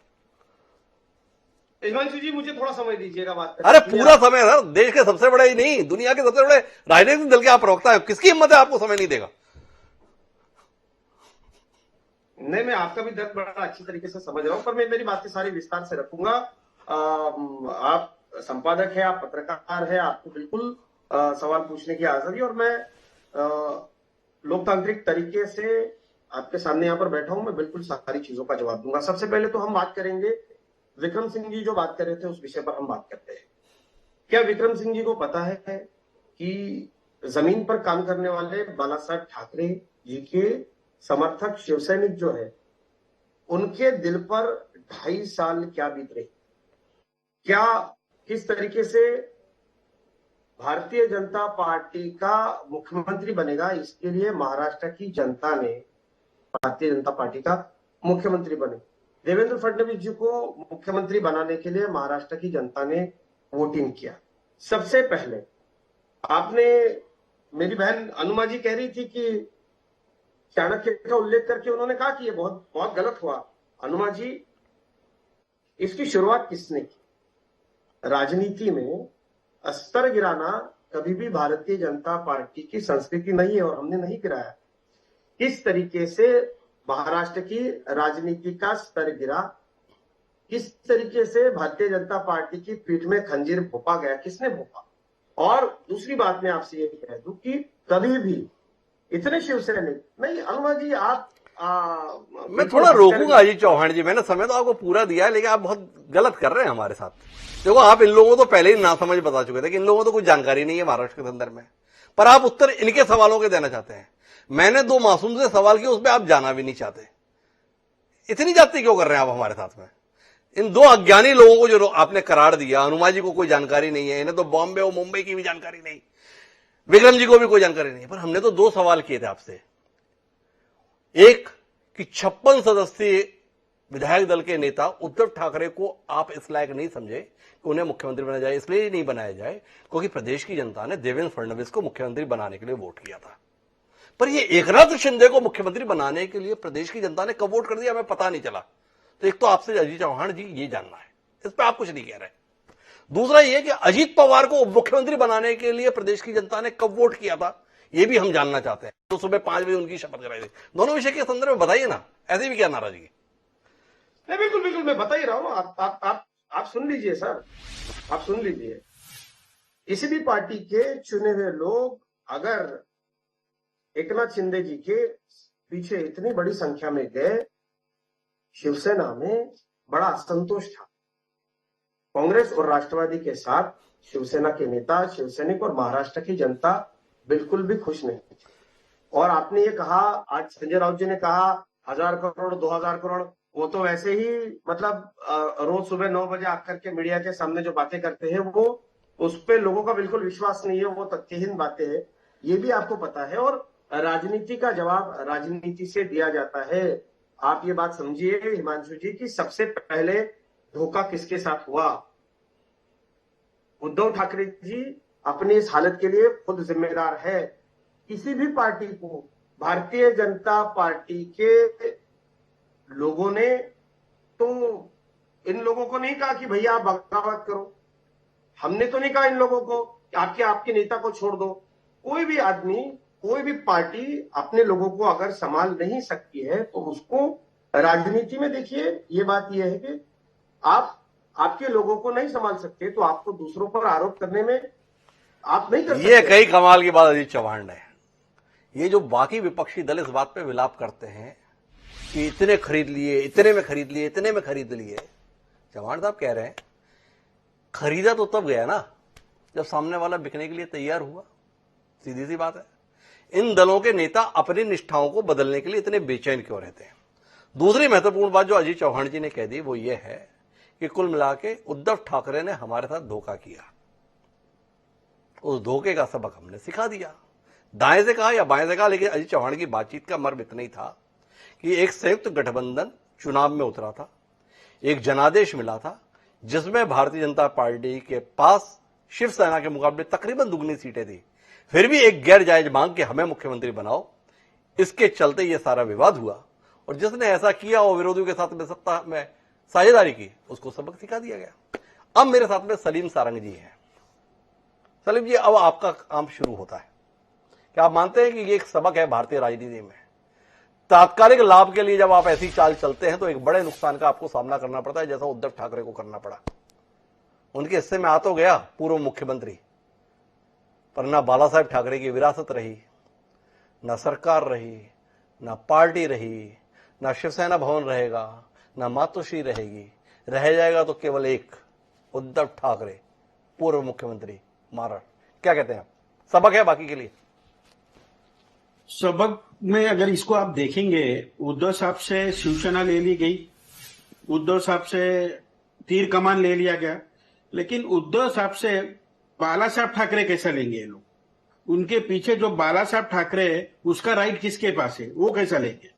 D: हिमांशु जी, मुझे थोड़ा समय दीजिएगा बात करने।
A: अरे पूरा समय सर, देश के सबसे बड़े ही नहीं, दुनिया के सबसे बड़े राजनीतिक दल के आप प्रवक्ता है, किसकी हिम्मत है आपको समय नहीं देगा?
D: नहीं, मैं आपका भी दर्द बड़ा अच्छी तरीके से समझ रहा हूं, पर मैं मेरी बातें सारी विस्तार से रखूंगा। आप संपादक है, आप पत्रकार है, आपको बिल्कुल सवाल पूछने की आजादी, और मैं लोकतांत्रिक तरीके से आपके सामने यहाँ पर बैठा हूं। मैं बिल्कुल सारी चीजों का जवाब दूंगा। सबसे पहले तो हम बात करेंगे, विक्रम सिंह जी जो बात कर रहे थे उस विषय पर हम बात करते हैं। क्या विक्रम सिंह जी को पता है कि जमीन पर काम करने वाले बाला साहब ठाकरे जी के समर्थक शिवसैनिक जो है, उनके दिल पर 2.5 साल क्या बीत रही, क्या किस तरीके से भारतीय जनता पार्टी का मुख्यमंत्री बनेगा, इसके लिए महाराष्ट्र की जनता ने भारतीय जनता पार्टी का मुख्यमंत्री बने। देवेंद्र फडणवीस जी को मुख्यमंत्री बनाने के लिए महाराष्ट्र की जनता ने वोटिंग किया। सबसे पहले आपने, मेरी बहन अनुमा जी कह रही थी कि चाणक्य का उल्लेख करके उन्होंने कहा कि ये बहुत बहुत गलत हुआ। अनुमा जी, इसकी शुरुआत किसने की? राजनीति में स्तर गिराना कभी भी भारतीय जनता पार्टी की संस्कृति नहीं है और हमने नहीं गिराया। किस तरीके से महाराष्ट्र की राजनीति का स्तर गिरा, किस तरीके से भारतीय जनता पार्टी की पीठ में खंजीर भोंपा गया, किसने भोंपा? और दूसरी बात मैं आपसे ये कह दूं कि कभी भी इतने शिवसैनिक नहीं, अनुमा जी आप
A: मैं थोड़ा रोकूंगा अजीत चौहान जी, मैंने समय तो आपको पूरा दिया है, लेकिन आप बहुत गलत कर रहे हैं हमारे साथ। देखो, आप इन लोगों को तो पहले ही नासमझ बता चुके थे कि इन लोगों को तो कुछ जानकारी नहीं है महाराष्ट्र के संदर्भ में, पर आप उत्तर इनके सवालों के देना चाहते हैं। मैंने दो मासूम से सवाल किए, उसमें आप जाना भी नहीं चाहते। इतनी जाति क्यों कर रहे हैं आप हमारे साथ में? इन दो अज्ञानी लोगों को जो आपने करार दिया, हनुमा जी को कोई जानकारी नहीं है, इन्हें तो बॉम्बे और मुंबई की भी जानकारी नहीं, विक्रम जी को भी कोई जानकारी नहीं है, पर हमने तो दो सवाल किए थे आपसे। एक कि 56 सदस्यीय विधायक दल के नेता उद्धव ठाकरे को आप इस लायक नहीं समझे कि उन्हें मुख्यमंत्री बनाया जाए, इसलिए नहीं बनाया जाए क्योंकि प्रदेश की जनता ने देवेंद्र फडणवीस को मुख्यमंत्री बनाने के लिए वोट किया था। पर ये एकनाथ शिंदे को मुख्यमंत्री बनाने के लिए प्रदेश की जनता ने कब वोट कर दिया, हमें पता नहीं चला। तो एक तो आपसे अजीत चौहान जी ये जानना है, इस पर आप कुछ नहीं कह रहे। दूसरा ये कि अजीत पवार को मुख्यमंत्री बनाने के लिए प्रदेश की जनता ने कब वोट किया था, ये भी हम जानना चाहते हैं। तो सुबह 5 बजे उनकी शपथ कराई थी। दोनों विषय के संदर्भ में बताइए ना, ऐसे भी क्या नाराजगी?
D: नहीं, बिल्कुल बिल्कुल, मैं बता ही रहा हूं। आप सुन लीजिए सर, आप सुन लीजिए। किसी भी पार्टी के चुने हुए लोग अगर एकनाथ शिंदे जी के पीछे इतनी बड़ी संख्या में गए, शिवसेना में बड़ा असंतोष था। कांग्रेस और राष्ट्रवादी के साथ शिवसेना के नेता, शिवसैनिक और महाराष्ट्र की जनता बिल्कुल भी खुश नहीं थी। और आपने ये कहा, आज संजय राउत जी ने कहा 1000 करोड़ 2000 करोड़, वो तो वैसे ही मतलब रोज सुबह 9 बजे आकर के मीडिया के सामने जो बातें करते हैं, वो उस पे लोगों का बिल्कुल विश्वास नहीं है, वो तथ्यहीन बातें हैं, ये भी आपको पता है। और राजनीति का जवाब राजनीति से दिया जाता है। आप ये बात समझिए हिमांशु जी कि सबसे पहले धोखा किसके साथ हुआ? उद्धव ठाकरे जी अपनी इस हालत के लिए खुद जिम्मेदार है। किसी भी पार्टी को, भारतीय जनता पार्टी के लोगों ने तो इन लोगों को नहीं कहा कि भैया आप बगावत करो। हमने तो नहीं कहा इन लोगों को कि आपके नेता को छोड़ दो। कोई भी आदमी, कोई भी पार्टी अपने लोगों को अगर संभाल नहीं सकती है तो उसको, राजनीति में देखिए ये बात यह है कि आप आपके लोगों को नहीं संभाल सकते तो आपको दूसरों पर आरोप करने में आप नहीं कर सकते।
A: ये कई कमाल की बात अजीत चौहान ने, ये जो बाकी विपक्षी दल इस बात पे विलाप करते हैं कि इतने खरीद लिए, इतने में खरीद लिए, इतने में खरीद लिए। चौहान साहब कह रहे हैं खरीदा तो तब गया ना जब सामने वाला बिकने के लिए तैयार हुआ। सीधी सी बात है। इन दलों के नेता अपनी निष्ठाओं को बदलने के लिए इतने बेचैन क्यों रहते हैं? दूसरी महत्वपूर्ण बात जो अजीत चौहान जी ने कह दी वो ये है कि कुल मिला के उद्धव ठाकरे ने हमारे साथ धोखा किया। उस धोखे का सबक हमने सिखा दिया। दाएं से कहा या बाएं से कहा, लेकिन अजीत चौहान की बातचीत का मर्म इतना ही था कि एक संयुक्त गठबंधन चुनाव में उतरा था, एक जनादेश मिला था जिसमें भारतीय जनता पार्टी के पास शिवसेना के मुकाबले तकरीबन दुगनी सीटें थी, फिर भी एक गैर जायज मांग के हमें मुख्यमंत्री बनाओ। इसके चलते यह सारा विवाद हुआ और जिसने ऐसा किया और विरोधियों के साथ में सत्ता में साझेदारी की, उसको सबक सिखा दिया गया। अब मेरे साथ में सलीम सारंग जी हैं। सलीम जी, अब आपका काम शुरू होता है। क्या आप मानते हैं कि ये एक सबक है भारतीय राजनीति में? तात्कालिक लाभ के लिए जब आप ऐसी चाल चलते हैं तो एक बड़े नुकसान का आपको सामना करना पड़ता है, जैसा उद्धव ठाकरे को करना पड़ा। उनके हिस्से में आ तो गया पूर्व मुख्यमंत्री, पर ना बाला साहेब ठाकरे की विरासत रही, ना सरकार रही, ना पार्टी रही, ना शिवसेना भवन रहेगा, ना मातोश्री रहेगी। रह जाएगा तो केवल एक उद्धव ठाकरे, पूर्व मुख्यमंत्री महाराष्ट्र। क्या कहते हैं आप? सबक है बाकी के लिए?
E: सबक में अगर इसको आप देखेंगे, उद्धव साहब से शिवसेना ले ली गई, उद्धव साहब से तीर कमान ले लिया गया, लेकिन उद्धव साहब से बाला साहब ठाकरे कैसे लेंगे ये लोग? उनके पीछे जो बाला साहब ठाकरे है उसका राइट किसके पास है, वो कैसा लेंगे?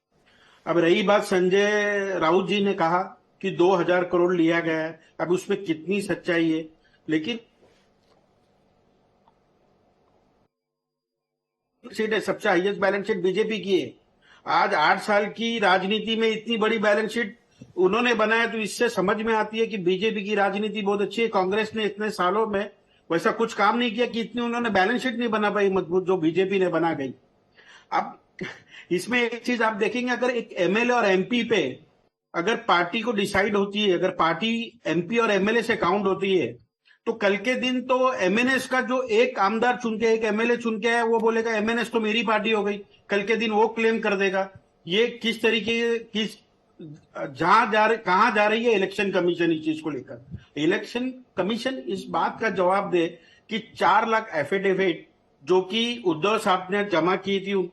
E: अब रही बात, संजय राउत जी ने कहा कि 2000 करोड़ लिया गया है, अब उसमें कितनी सच्चाई है, लेकिन शीट है, सबसे हाईएस्ट बैलेंस शीट बीजेपी की है। आज 8 साल की राजनीति में इतनी बड़ी बैलेंस शीट उन्होंने बनाया, तो इससे समझ में आती है कि बीजेपी की राजनीति बहुत अच्छी है। कांग्रेस ने इतने सालों में वैसा कुछ काम नहीं किया कि इतनी उन्होंने बैलेंस शीट नहीं बना पाई मजबूत, जो बीजेपी ने बना गई। अब इसमें एक चीज आप देखेंगे, अगर एक एमएलए और एमपी पे अगर पार्टी को डिसाइड होती है, अगर पार्टी एमपी और एमएलए से काउंट होती है, तो कल के दिन तो एमएनएस का जो एक आमदार चुन के, एक एमएलए चुन के है, वो बोलेगा एमएनएस तो मेरी पार्टी हो गई, कल के दिन वो क्लेम कर देगा। ये किस तरीके किस कहां जा रही है इलेक्शन कमीशन इस चीज को लेकर। इलेक्शन कमीशन इस बात का जवाब दे कि 4 लाख एफिडेविट जो कि उद्धव साहब ने जमा की थी,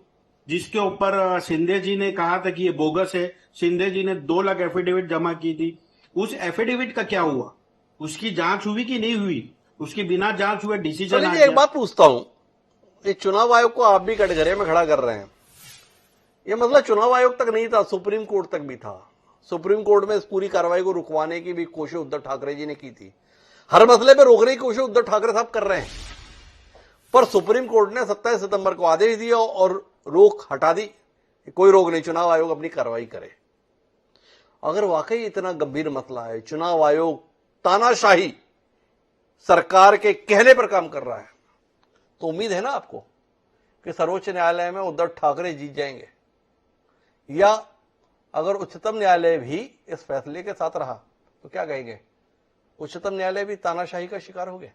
E: जिसके ऊपर शिंदे जी ने कहा था कि ये बोगस है, शिंदे जी ने 2 लाख एफिडेविट जमा की थी, उस एफिडेविट का क्या हुआ? उसकी जांच हुई कि नहीं हुई? उसकी बिना जांच हुए डिसीजन आ गया।
A: एक बात पूछता हूं, ये चुनाव आयोग को आप भी कटघरे में खड़ा कर रहे हैं, ये मसला चुनाव आयोग तक नहीं था, सुप्रीम कोर्ट तक भी था। सुप्रीम कोर्ट में इस पूरी कार्रवाई को रुकवाने की भी कोशिश उद्धव ठाकरे जी ने की थी। हर मसले पे रोकने की कोशिश उद्धव ठाकरे साहब कर रहे हैं, पर सुप्रीम कोर्ट ने 27 सितंबर को आदेश दिया और रोक हटा दी, कोई रोक नहीं, चुनाव आयोग अपनी कार्रवाई करे। अगर वाकई इतना गंभीर मसला है, चुनाव आयोग तानाशाही सरकार के कहने पर काम कर रहा है, तो उम्मीद है ना आपको कि सर्वोच्च न्यायालय में उद्धव ठाकरे जीत जाएंगे, या अगर उच्चतम न्यायालय भी इस फैसले के साथ रहा तो क्या कहेंगे, उच्चतम न्यायालय भी तानाशाही का शिकार हो गया?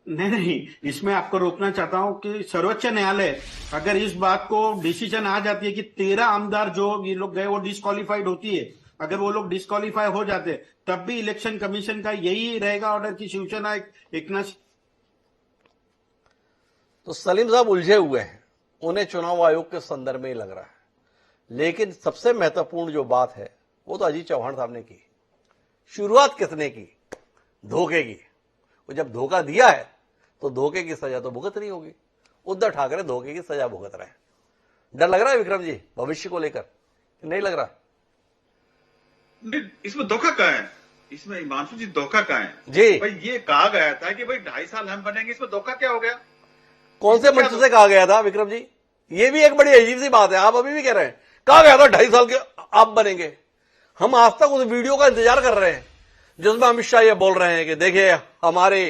E: नहीं, इसमें आपको रोकना चाहता हूं कि सर्वोच्च न्यायालय अगर इस बात को डिसीजन आ जाती है कि 13 आमदार जो ये लोग गए वो डिस्क्वालीफाइड होती है, अगर वो लोग डिस्क्वालीफाई हो जाते तब भी इलेक्शन कमीशन का यही रहेगा ऑर्डर की शिवसेना एक न।
A: तो सलीम साहब उलझे हुए हैं, उन्हें चुनाव आयोग के संदर्भ में ही लग रहा है, लेकिन सबसे महत्वपूर्ण जो बात है वो तो अजीत चौहान साहब ने की। शुरुआत किसने की? धोखे की। वो जब धोखा दिया है तो धोखे की सजा तो भुगतनी होगी। उद्धव ठाकरे धोखे की सजा भुगत रहे हैं। डर लग रहा है विक्रम जी भविष्य को लेकर, नहीं लग रहा?
B: इसमें धोखा कहाँ है? इसमें हिमांशु जी धोखा कहाँ है
A: जी?
B: भाई ये कहा गया था कि भाई 2.5 साल हम बनेंगे, इसमें धोखा क्या हो गया?
A: कौन से मंच से कहा गया था विक्रम जी? ये भी एक बड़ी अजीब सी बात है, आप अभी भी कह रहे हैं कहा गया था 2.5 साल के आप बनेंगे। हम आज तक उस वीडियो का इंतजार कर रहे हैं जिसमें अमित शाह ये बोल रहे हैं कि देखिए हमारे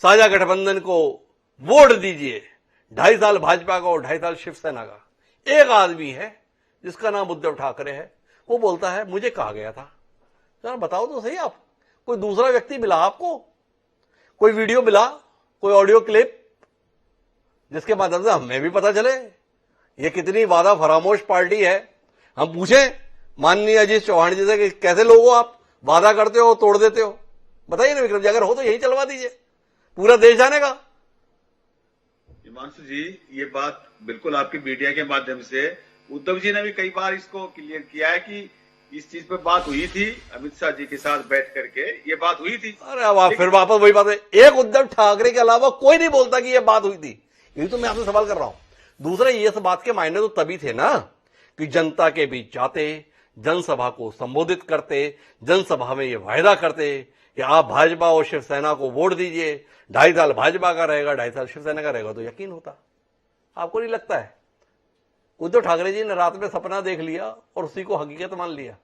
A: साझा गठबंधन को वोट दीजिए, 2.5 साल भाजपा का और 2.5 साल शिवसेना का। एक आदमी है जिसका नाम उद्धव ठाकरे है, वो बोलता है मुझे कहा गया था। जरा बताओ तो सही, आप कोई दूसरा व्यक्ति मिला आपको, कोई वीडियो मिला, कोई ऑडियो क्लिप जिसके माध्यम से हमें भी पता चले ये कितनी वादा फरामोश पार्टी है? हम पूछें माननीय अजीत चौहान जी से कि कैसे लोग हो आप, वादा करते हो तोड़ देते हो? बताइए ना विक्रम जी, अगर हो तो यही चलवा दीजिए, पूरा देश जानेगा।
B: हिमांशु जी ये बात बिल्कुल आपकी मीडिया के माध्यम से, उद्धव जी ने भी कई बार इसको क्लियर किया है कि इस चीज पे बात हुई थी, अमित शाह जी के साथ बैठ करके ये बात हुई थी।
A: अरे अब फिर वापस वही बात है, एक उद्धव ठाकरे के अलावा कोई नहीं बोलता कि ये बात हुई थी। यही तो मैं आपसे सवाल कर रहा हूं। दूसरा, ये सब बात के मायने तो तभी थे ना कि जनता के बीच जाते, जनसभा को संबोधित करते, जनसभा में ये वायदा करते कि आप भाजपा और शिवसेना को वोट दीजिए, 2.5 साल भाजपा का रहेगा, 2.5 साल शिवसेना का रहेगा, तो यकीन होता। आपको नहीं लगता है उद्धव ठाकरे जी ने रात में सपना देख लिया और उसी को हकीकत मान लिया?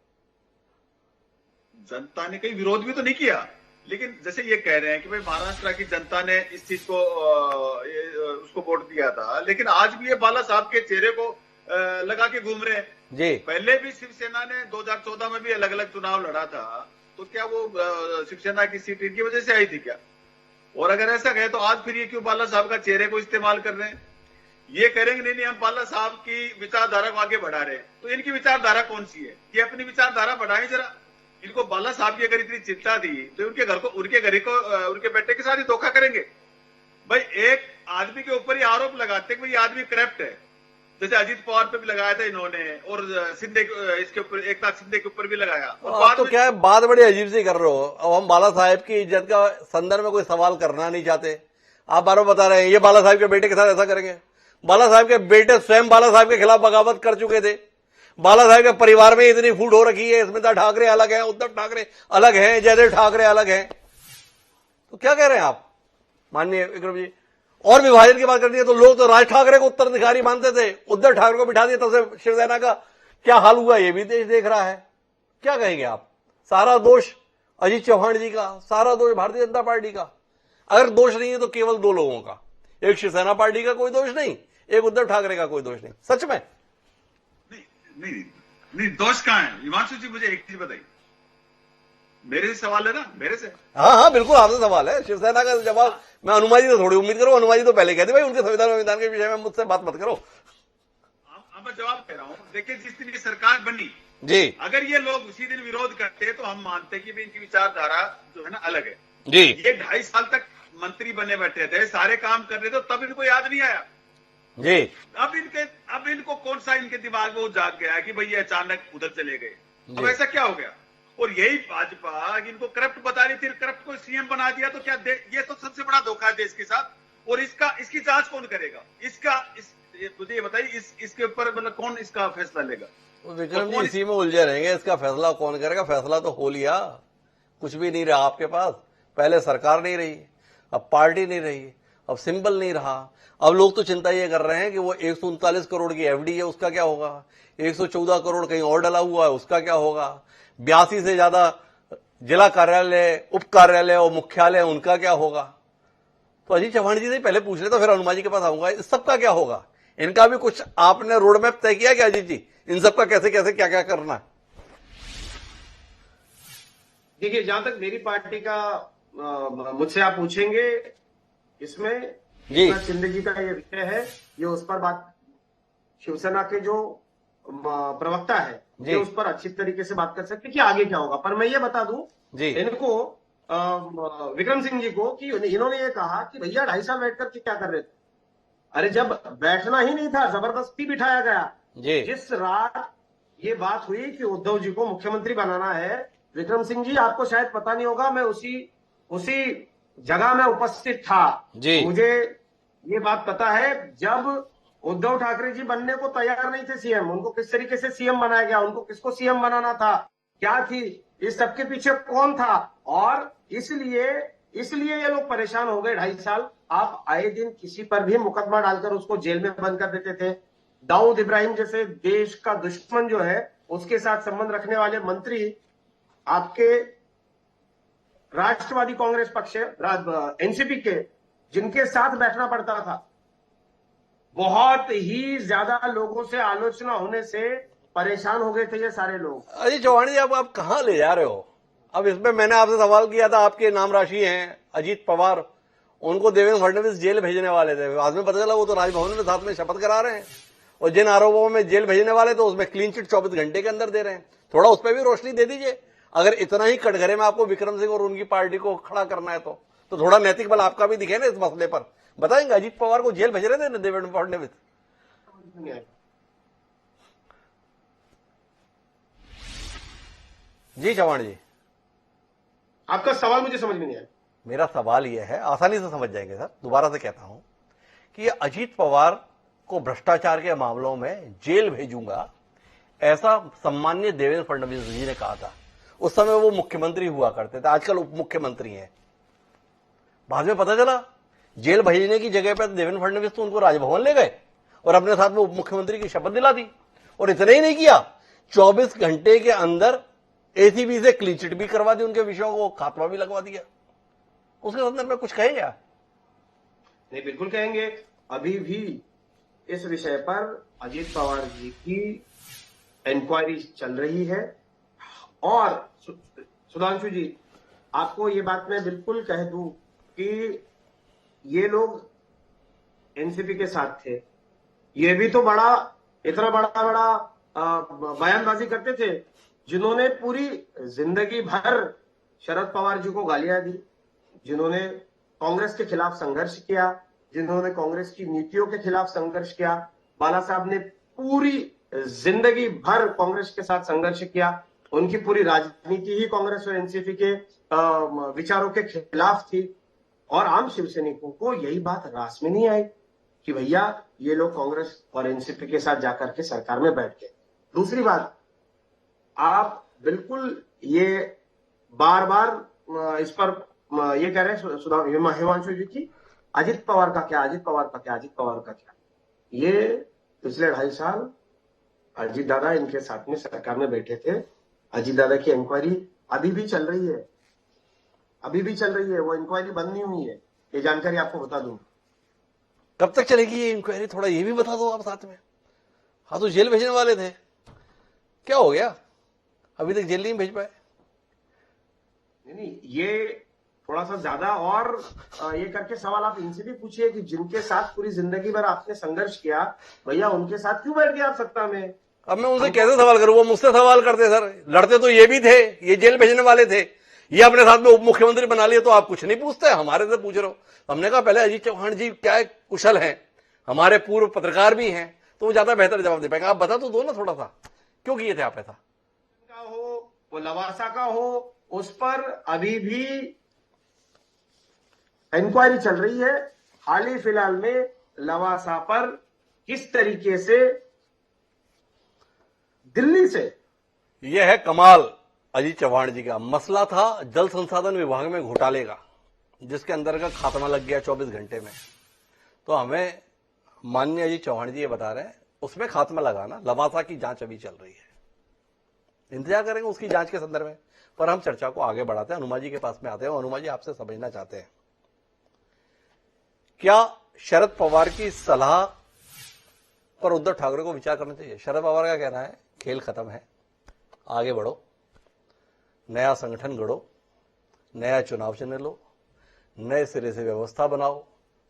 B: जनता ने कहीं विरोध भी तो नहीं किया, लेकिन जैसे ये कह रहे हैं कि भाई महाराष्ट्र की जनता ने इस चीज को उसको वोट दिया था, लेकिन आज भी ये बाला साहब के चेहरे को लगा के घूम रहे हैं
A: जी।
B: पहले भी शिवसेना ने 2014 में भी अलग अलग चुनाव लड़ा था, तो क्या वो शिवसेना की सीट इनकी वजह से आई थी क्या? और अगर ऐसा कहे तो आज फिर ये क्यों बाला साहब का चेहरे को इस्तेमाल कर रहे हैं? ये करेंगे नहीं हम बाला साहब की विचारधारा को आगे बढ़ा रहे हैं, तो इनकी विचारधारा कौन सी है? ये अपनी विचारधारा बढ़ाएं जरा। इनको बाला साहब की अगर इतनी चिंता थी तो उनके घर को उनके बेटे के साथ ही धोखा करेंगे? भाई एक आदमी के ऊपर ही आरोप लगाते हैं कि ये आदमी करप्ट है, जैसे अजीत पवार पे भी लगाया था इन्होंने, और शिंदे इसके ऊपर, एकनाथ शिंदे के ऊपर भी लगाया। और
A: आप तो क्या है, बात बड़ी अजीब सी कर रहे हो। अब हम बाला साहब की इज्जत का संदर्भ में कोई सवाल करना नहीं चाहते, आप बार बार बता रहे हैं ये बाला साहब के बेटे के साथ ऐसा करेंगे। बाला साहब के बेटे स्वयं बाला साहब के खिलाफ बगावत कर चुके थे। बाला साहब के परिवार में इतनी फूट हो रखी है, स्मिता ठाकरे अलग है, उद्धव ठाकरे अलग है, जयदेव ठाकरे अलग है। तो क्या कह रहे हैं आप माननीय विक्रम जी? और विभाजन की बात करनी है तो लोग तो राज ठाकरे को उत्तराधिकारी मानते थे, उद्धव ठाकरे को बिठा दिया, तब से शिवसेना का क्या हाल हुआ ये भी देश देख रहा है। क्या कहेंगे आप? सारा दोष अजीत चौहान जी का, सारा दोष भारतीय जनता पार्टी का। अगर दोष नहीं है तो केवल दो लोगों का, एक शिवसेना पार्टी का कोई दोष नहीं, एक उद्धव ठाकरे का कोई दोष नहीं। सच में
B: नहीं, दोष कहां है? हिमांशु जी मुझे एक चीज बताइए, मेरे से सवाल है ना, मेरे से।
A: हाँ, बिल्कुल आपसे सवाल है। शिवसेना का जवाब मैं हनुमान जी से थोड़ी उम्मीद करूं। हनुमान जी तो पहले कहते भाई उनके संविधान के विषय में मुझसे बात मत करो।
B: मैं जवाब कह रहा हूं, देखिए जिस दिन की सरकार बनी
A: जी,
B: अगर ये लोग उसी दिन विरोध करते तो हम मानते कि भी इनकी विचारधारा जो है ना अलग है
A: जी।
B: ये 2.5 साल तक मंत्री बने बैठे थे, सारे काम कर रहे थे, तब इनको याद नहीं आया
A: जी।
B: अब इनको कौन सा इनके दिमाग में वो जाग गया कि भाई ये अचानक उधर चले गए। अब ऐसा क्या हो गया? और यही भाजपा इनको करप्ट बता रही थी, करप्ट को सीएम बना दिया, तो क्या ये तो सबसे बड़ा धोखा है देश के साथ। और इसकी जांच कौन करेगा? मुझे ये बताइए, इसके ऊपर मतलब कौन इसका फैसला लेगा?
A: विक्रम जी इसी में उलझे रहेंगे। इसका फैसला कौन करेगा? फैसला तो हो लिया, कुछ भी नहीं रहा आपके पास। पहले सरकार नहीं रही, अब पार्टी नहीं रही, अब सिंबल नहीं रहा। अब लोग तो चिंता ये कर रहे हैं कि वो 139 करोड़ की एफडी है, उसका क्या होगा? 114 करोड़ कहीं और डला हुआ है, उसका क्या होगा? 82 से ज्यादा जिला कार्यालय, उप कार्यालय और मुख्यालय, उनका क्या होगा? तो अजीत चौहान जी से पहले पूछ रहे, तो फिर हनुमान जी के पास आऊंगा। इस सबका क्या होगा? इनका भी कुछ आपने रोड मैप तय किया क्या अजीत जी? इन सबका कैसे कैसे क्या क्या करना है?
D: देखिए, जहां तक मेरी पार्टी का मुझसे आप पूछेंगे, इसमें
A: जी
D: शिंदे जी का ये विषय है, ये उस पर बात शिवसेना के जो प्रवक्ता है ये उस पर अच्छी तरीके से बात कर सकते कि आगे क्या होगा। पर मैं ये बता दूं
A: जी
D: इनको, विक्रम सिंह जी को, कि इन्होंने ये कहा कि भैया 2.5 साल बैठ कर क्या कर रहे थे? अरे जब बैठना ही नहीं था, जबरदस्ती बिठाया गया।
A: जी
D: जिस रात ये बात हुई कि उद्धव जी को मुख्यमंत्री बनाना है, विक्रम सिंह जी आपको शायद पता नहीं होगा, मैं उसी जगह में उपस्थित था
A: जी।
D: मुझे ये बात पता है, जब उद्धव ठाकरे जी बनने को तैयार नहीं थे सीएम, उनको किस तरीके से सीएम बनाया गया, उनको किसको सीएम बनाना था, क्या थी, इस सबके पीछे कौन था, और इसलिए ये लोग परेशान हो गए 2.5 साल। आप आए दिन किसी पर भी मुकदमा डालकर उसको जेल में बंद कर देते थे। दाऊद इब्राहिम जैसे देश का दुश्मन जो है, उसके साथ संबंध रखने वाले मंत्री आपके राष्ट्रवादी कांग्रेस पक्ष एनसीपी के, जिनके साथ बैठना पड़ता था, बहुत ही ज्यादा लोगों से आलोचना होने से परेशान हो गए थे ये सारे लोग।
A: अजीत चौहान जी, अब आप कहां ले जा रहे हो? अब इसमें मैंने आपसे सवाल किया था, आपके नाम राशि हैं अजीत पवार, उनको देवेंद्र फडणवीस जेल भेजने वाले थे। बाद में पता चला वो तो राजभवन में साथ में शपथ करा रहे हैं, और जिन आरोपों में जेल भेजने वाले तो उसमें क्लीन चिट 24 घंटे के अंदर दे रहे हैं। थोड़ा उस पर भी रोशनी दे दीजिए। अगर इतना ही कटघरे में आपको विक्रम सिंह और उनकी पार्टी को खड़ा करना है तो थोड़ा नैतिक बल आपका भी दिखे ना इस मसले पर। बताएंगे अजीत पवार को जेल भेज रहे थे ना देवेंद्र फडणवीस? जी चौहान जी,
D: आपका सवाल मुझे समझ में नहीं आया।
A: मेरा सवाल यह है, आसानी से समझ जाएंगे सर, दोबारा से कहता हूं कि ये अजीत पवार को भ्रष्टाचार के मामलों में जेल भेजूंगा, ऐसा सम्माननीय देवेंद्र फडणवीस जी ने कहा था। उस समय वो मुख्यमंत्री हुआ करते थे, आजकल उप मुख्यमंत्री हैं। बाद में पता चला जेल भेजने की जगह पर देवेंद्र फडणवीस तो उनको राजभवन ले गए और अपने साथ में उप मुख्यमंत्री की शपथ दिला दी। और इतना ही नहीं किया, 24 घंटे के अंदर एसीबी से क्लीन चिट भी करवा दी, उनके विषयों को खात्मा भी लगवा दिया। उसके संदर्भ में कुछ कहेंगे आप?
D: नहीं, बिल्कुल कहेंगे। अभी भी इस विषय पर अजीत पवार जी की इंक्वायरी चल रही है। और सुधांशु जी, आपको ये बात मैं बिल्कुल कह दूं कि ये लोग एनसीपी के साथ थे, ये भी तो इतना बड़ा बयानबाजी करते थे, जिन्होंने पूरी जिंदगी भर शरद पवार जी को गालियां दी, जिन्होंने कांग्रेस के खिलाफ संघर्ष किया, जिन्होंने कांग्रेस की नीतियों के खिलाफ संघर्ष किया। बाला साहब ने पूरी जिंदगी भर कांग्रेस के साथ संघर्ष किया, उनकी पूरी राजनीति ही कांग्रेस और एनसीपी के विचारों के खिलाफ थी। और आम शिवसैनिकों को यही बात रास में नहीं आई कि भैया ये लोग कांग्रेस और एनसीपी के साथ जाकर के सरकार में बैठ गए। दूसरी बात, आप बिल्कुल ये बार बार इस पर ये कह रहे हैं हिमांशु जी की अजित पवार का क्या, अजित पवार का क्या, अजित पवार का क्या। ये पिछले 2.5 साल अजित दादा इनके साथ में सरकार में बैठे थे। अजित दादा की इंक्वायरी अभी भी चल रही है, अभी भी चल रही है, वो इंक्वायरी बंद नहीं हुई है। ये जानकारी आपको बता दूं।
A: कब तक चलेगी ये इंक्वायरी, थोड़ा ये भी बता दो आप साथ में। हाँ तो जेल भेजने वाले थे, क्या हो गया, अभी तक जेल नहीं भेज पाए?
D: नहीं, ये थोड़ा सा ज्यादा और ये करके सवाल आप इनसे भी पूछिए कि जिनके साथ पूरी जिंदगी भर आपने संघर्ष किया, भैया उनके साथ क्यों बैठ गए आप सत्ता में?
A: अब मैं उनसे कैसे सवाल करूं, वो मुझसे सवाल करते सर, लड़ते तो ये भी थे, ये जेल भेजने वाले थे, ये अपने साथ में उप मुख्यमंत्री बना लिए, तो आप कुछ नहीं पूछते, हमारे से पूछ रहे हो। हमने कहा पहले अजीत चौहान जी क्या कुशल हैं, हमारे पूर्व पत्रकार भी हैं, तो वो ज्यादा बेहतर जवाब दे पाएंगे। आप बता तो दो ना थोड़ा सा, क्यों किए थे आप ऐसा?
D: का हो, वो लवासा का हो, उस पर अभी भी इंक्वायरी चल रही है। हाल ही फिलहाल में लवासा पर किस तरीके से दिल्ली से,
A: यह है कमाल अजीत चौहान जी का। मसला था जल संसाधन विभाग में घोटाले का, जिसके अंदर का खात्मा लग गया 24 घंटे में। तो हमें माननीय अजीत चौहान जी ये बता रहे हैं उसमें खात्मा लगाना, लवासा की जांच अभी चल रही है, इंतजार करेंगे उसकी जांच के संदर्भ में। पर हम चर्चा को आगे बढ़ाते हैं, हनुमा जी के पास में आते हैं। हनुमा जी आपसे समझना चाहते हैं, क्या शरद पवार की सलाह पर उद्धव ठाकरे को विचार करना चाहिए? शरद पवार का कहना है खेल खत्म है, आगे बढ़ो, नया संगठन गढ़ो, नया चुनाव चिन्ह लो, नए सिरे से व्यवस्था बनाओ,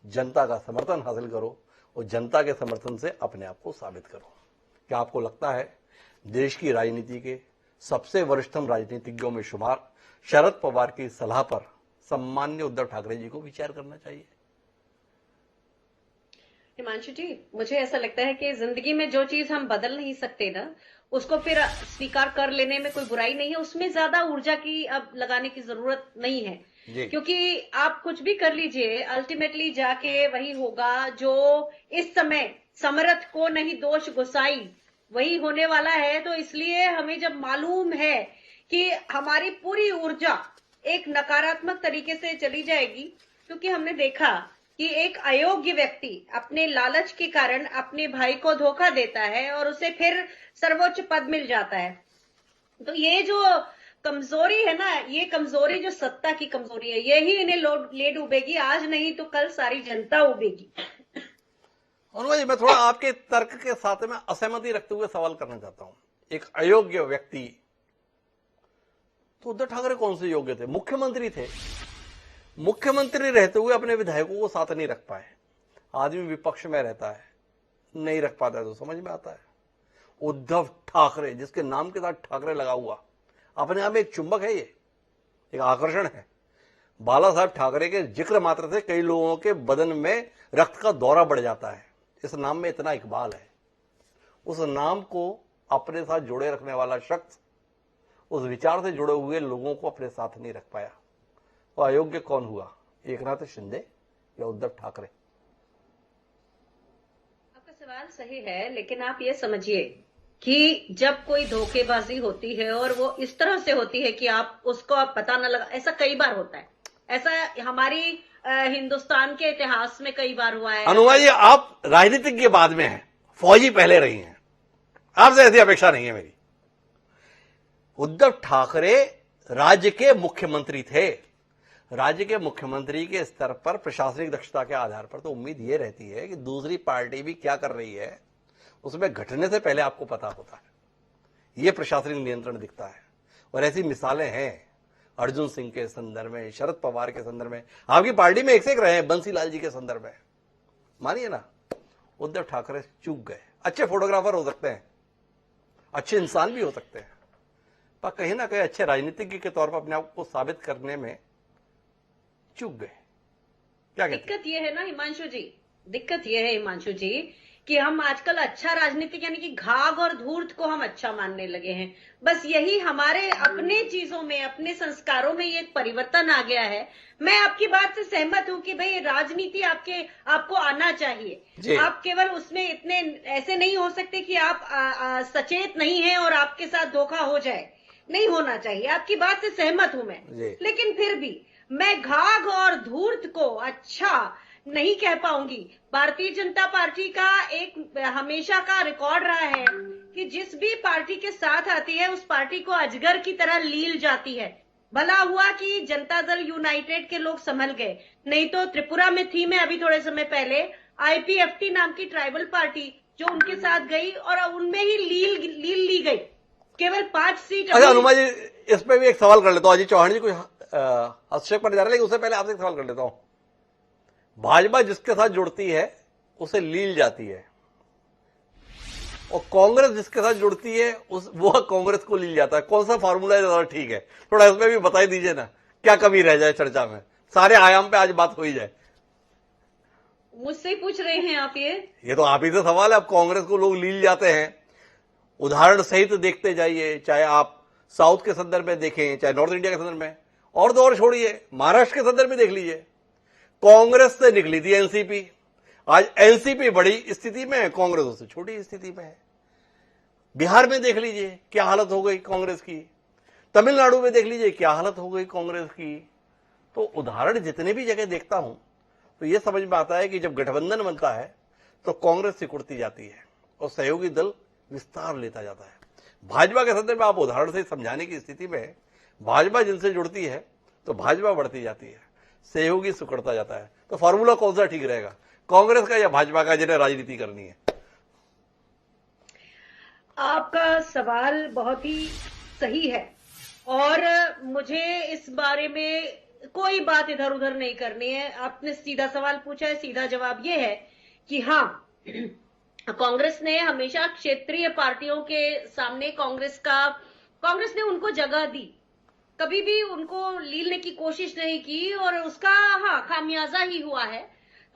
A: जनता का समर्थन हासिल करो और जनता के समर्थन से अपने आप को साबित करो। क्या आपको लगता है देश की राजनीति के सबसे वरिष्ठतम राजनीतिज्ञों में शुमार शरद पवार की सलाह पर सम्मान्य उद्धव ठाकरे जी को विचार करना चाहिए?
C: हिमांशु जी, मुझे ऐसा लगता है कि जिंदगी में जो चीज हम बदल नहीं सकते ना, उसको फिर स्वीकार कर लेने में कोई बुराई नहीं है। उसमें ज्यादा ऊर्जा की अब लगाने की जरूरत नहीं है, क्योंकि आप कुछ भी कर लीजिए, अल्टीमेटली जाके वही होगा जो इस समय समर्थ को नहीं दोष गुसाई, वही होने वाला है। तो इसलिए हमें जब मालूम है कि हमारी पूरी ऊर्जा एक नकारात्मक तरीके से चली जाएगी, क्योंकि हमने देखा कि एक अयोग्य व्यक्ति अपने लालच के कारण अपने भाई को धोखा देता है और उसे फिर सर्वोच्च पद मिल जाता है। तो ये जो कमजोरी है ना, ये कमजोरी जो सत्ता की कमजोरी है, यही इन्हें ले डूबेगी, आज नहीं तो कल सारी जनता उबेगी।
A: अनुमा जी, मैं थोड़ा आपके तर्क के साथ में असहमति रखते हुए सवाल करना चाहता हूं। एक अयोग्य व्यक्ति, तो उद्धव ठाकरे कौन से योग्य थे? मुख्यमंत्री थे, मुख्यमंत्री रहते हुए अपने विधायकों को साथ नहीं रख पाए। आदमी विपक्ष में रहता है, नहीं रख पाता है तो समझ में आता है। उद्धव ठाकरे, जिसके नाम के साथ ठाकरे लगा हुआ, अपने आप में एक चुंबक है, ये एक आकर्षण है। बाला साहब ठाकरे के जिक्र मात्र से कई लोगों के बदन में रक्त का दौरा बढ़ जाता है। इस नाम में इतना इकबाल है। उस नाम को अपने साथ जोड़े रखने वाला शख्स उस विचार से जुड़े हुए लोगों को अपने साथ नहीं रख पाया। तो अयोग्य कौन हुआ, एकनाथ शिंदे या उद्धव ठाकरे?
C: आपका सवाल सही है, लेकिन आप ये समझिए कि जब कोई धोखेबाजी होती है और वो इस तरह से होती है कि आप उसको आप पता न लगा, ऐसा कई बार होता है। ऐसा हमारी हिंदुस्तान के इतिहास में कई बार हुआ है।
A: अनुमा जी, आप राजनीतिक के बाद में हैं, फौजी पहले रही हैं, आपसे ऐसी अपेक्षा नहीं है मेरी। उद्धव ठाकरे राज्य के मुख्यमंत्री थे। राज्य के मुख्यमंत्री के स्तर पर प्रशासनिक दक्षता के आधार पर तो उम्मीद यह रहती है कि दूसरी पार्टी भी क्या कर रही है उसमें घटने से पहले आपको पता होता है। यह प्रशासनिक नियंत्रण दिखता है। और ऐसी मिसालें हैं अर्जुन सिंह के संदर्भ में, शरद पवार के संदर्भ में, आपकी पार्टी में एक से एक रहे हैं, बंसीलाल जी के संदर्भ में। मानिए ना, उद्धव ठाकरे चूक गए। अच्छे फोटोग्राफर हो सकते हैं, अच्छे इंसान भी हो सकते हैं, पर कहीं ना कहीं अच्छे राजनीतिज्ञ के तौर पर अपने आप को साबित करने में चूक गए। क्या कहते हैं?
C: दिक्कत यह है ना हिमांशु जी, दिक्कत यह है हिमांशु जी कि हम आजकल अच्छा राजनीतिक यानी कि घाघ और धूर्त को हम अच्छा मानने लगे हैं। बस यही हमारे अपने चीजों में, अपने संस्कारों में ये परिवर्तन आ गया है। मैं आपकी बात से सहमत हूं कि भाई राजनीति आपको आना
A: जी।
C: चाहिए। आप केवल उसमें इतने ऐसे नहीं हो सकते कि आप सचेत नहीं हैं और आपके साथ धोखा हो जाए, नहीं होना चाहिए। आपकी बात से सहमत हूं मैं,
A: जी।
C: लेकिन फिर भी मैं घाघ और धूर्त को अच्छा नहीं कह पाऊंगी। भारतीय जनता पार्टी का एक हमेशा का रिकॉर्ड रहा है कि जिस भी पार्टी के साथ आती है उस पार्टी को अजगर की तरह लील जाती है। भला हुआ कि जनता दल यूनाइटेड के लोग संभल गए, नहीं तो त्रिपुरा में थी मैं अभी थोड़े समय पहले, IPFT नाम की ट्राइबल पार्टी जो उनके साथ गई और उनमें ही लील ली गई। केवल 5 सीट।
A: अच्छा अनुमा जी, इस पे भी एक सवाल कर लेता हूँ। अजीत चौहान जी कुछ हस्तक्षेप करने जा रहे हैं, लेकिन उससे पहले आपसे एक सवाल कर लेता हूँ। भाजपा जिसके साथ जुड़ती है उसे लील जाती है, और कांग्रेस जिसके साथ जुड़ती है वो कांग्रेस को लील जाता है। कौन सा फार्मूला ज्यादा ठीक है? थोड़ा इसमें भी बता ही दीजिए ना, क्या कमी रह जाए चर्चा में, सारे आयाम पे आज बात हो ही जाए।
C: मुझसे ही पूछ रहे हैं आप? ये
A: तो आप ही से सवाल है। अब कांग्रेस को लोग लील जाते हैं, उदाहरण सहित देखते जाइए, चाहे आप साउथ के संदर्भ में देखें, चाहे नॉर्थ इंडिया के संदर्भ में, और तो और छोड़िए, महाराष्ट्र के संदर्भ में देख लीजिए। कांग्रेस से निकली थी एनसीपी, आज एनसीपी बड़ी स्थिति में है, कांग्रेस उससे छोटी स्थिति में है। बिहार में देख लीजिए क्या हालत हो गई कांग्रेस की, तमिलनाडु में देख लीजिए क्या हालत हो गई कांग्रेस की। तो उदाहरण जितने भी जगह देखता हूं तो यह समझ में आता है कि जब गठबंधन बनता है तो कांग्रेस सिकुड़ती जाती है और सहयोगी दल विस्तार लेता जाता है। भाजपा के संदर्भ में आप उदाहरण से समझाने की स्थिति में है। भाजपा जिनसे जुड़ती है तो भाजपा बढ़ती जाती है, सहयोगी सिकुड़ता जाता है। तो फॉर्मूला कौन सा ठीक रहेगा, कांग्रेस का या भाजपा का, जिन्हें राजनीति करनी है?
C: आपका सवाल बहुत ही सही है और मुझे इस बारे में कोई बात इधर उधर नहीं करनी है। आपने सीधा सवाल पूछा है, सीधा जवाब ये है कि हाँ, कांग्रेस ने हमेशा क्षेत्रीय पार्टियों के सामने कांग्रेस ने उनको जगह दी, कभी भी उनको लीलने की कोशिश नहीं की और उसका हाँ खामियाजा ही हुआ है।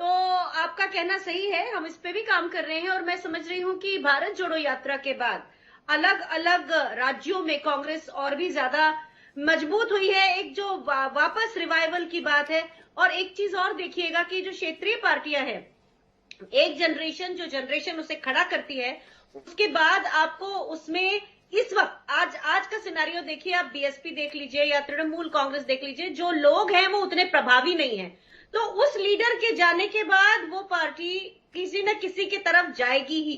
C: तो आपका कहना सही है, हम इस पे भी काम कर रहे हैं और मैं समझ रही हूं कि भारत जोड़ो यात्रा के बाद अलग अलग राज्यों में कांग्रेस और भी ज्यादा मजबूत हुई है। एक जो वापस रिवाइवल की बात है। और एक चीज और देखिएगा कि जो क्षेत्रीय पार्टियां हैं, एक जनरेशन उसे खड़ा करती है, उसके बाद आपको उसमें इस वक्त आज का सिनारियो देखिए, आप बीएसपी देख लीजिए या तृणमूल कांग्रेस देख लीजिए, जो लोग हैं वो उतने प्रभावी नहीं है। तो उस लीडर के जाने के बाद वो पार्टी किसी न किसी की तरफ जाएगी ही।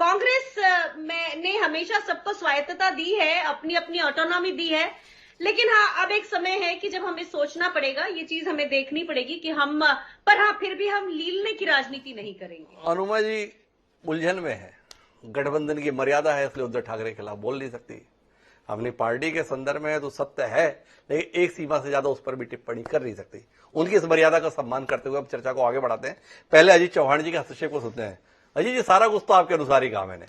C: कांग्रेस ने हमेशा सबको स्वायत्तता दी है, अपनी अपनी ऑटोनॉमी दी है, लेकिन हाँ अब एक समय है कि जब हमें सोचना पड़ेगा, ये चीज हमें देखनी पड़ेगी कि फिर भी हम लीलने की राजनीति नहीं करेंगे।
A: अनुमा जी उलझन में है, गठबंधन की मर्यादा है, इसलिए उद्धव ठाकरे के खिलाफ बोल नहीं सकती। अपनी पार्टी के संदर्भ में तो सत्य है, लेकिन एक सीमा से ज्यादा उस पर भी टिप्पणी कर नहीं सकती। उनकी इस मर्यादा का सम्मान करते हुए अब चर्चा को आगे बढ़ाते हैं। पहले अजीत चौहान जी के हस्तक्षेप को सुनते हैं। अजीत जी, सारा कुछ तो आपके अनुसार ही काम है,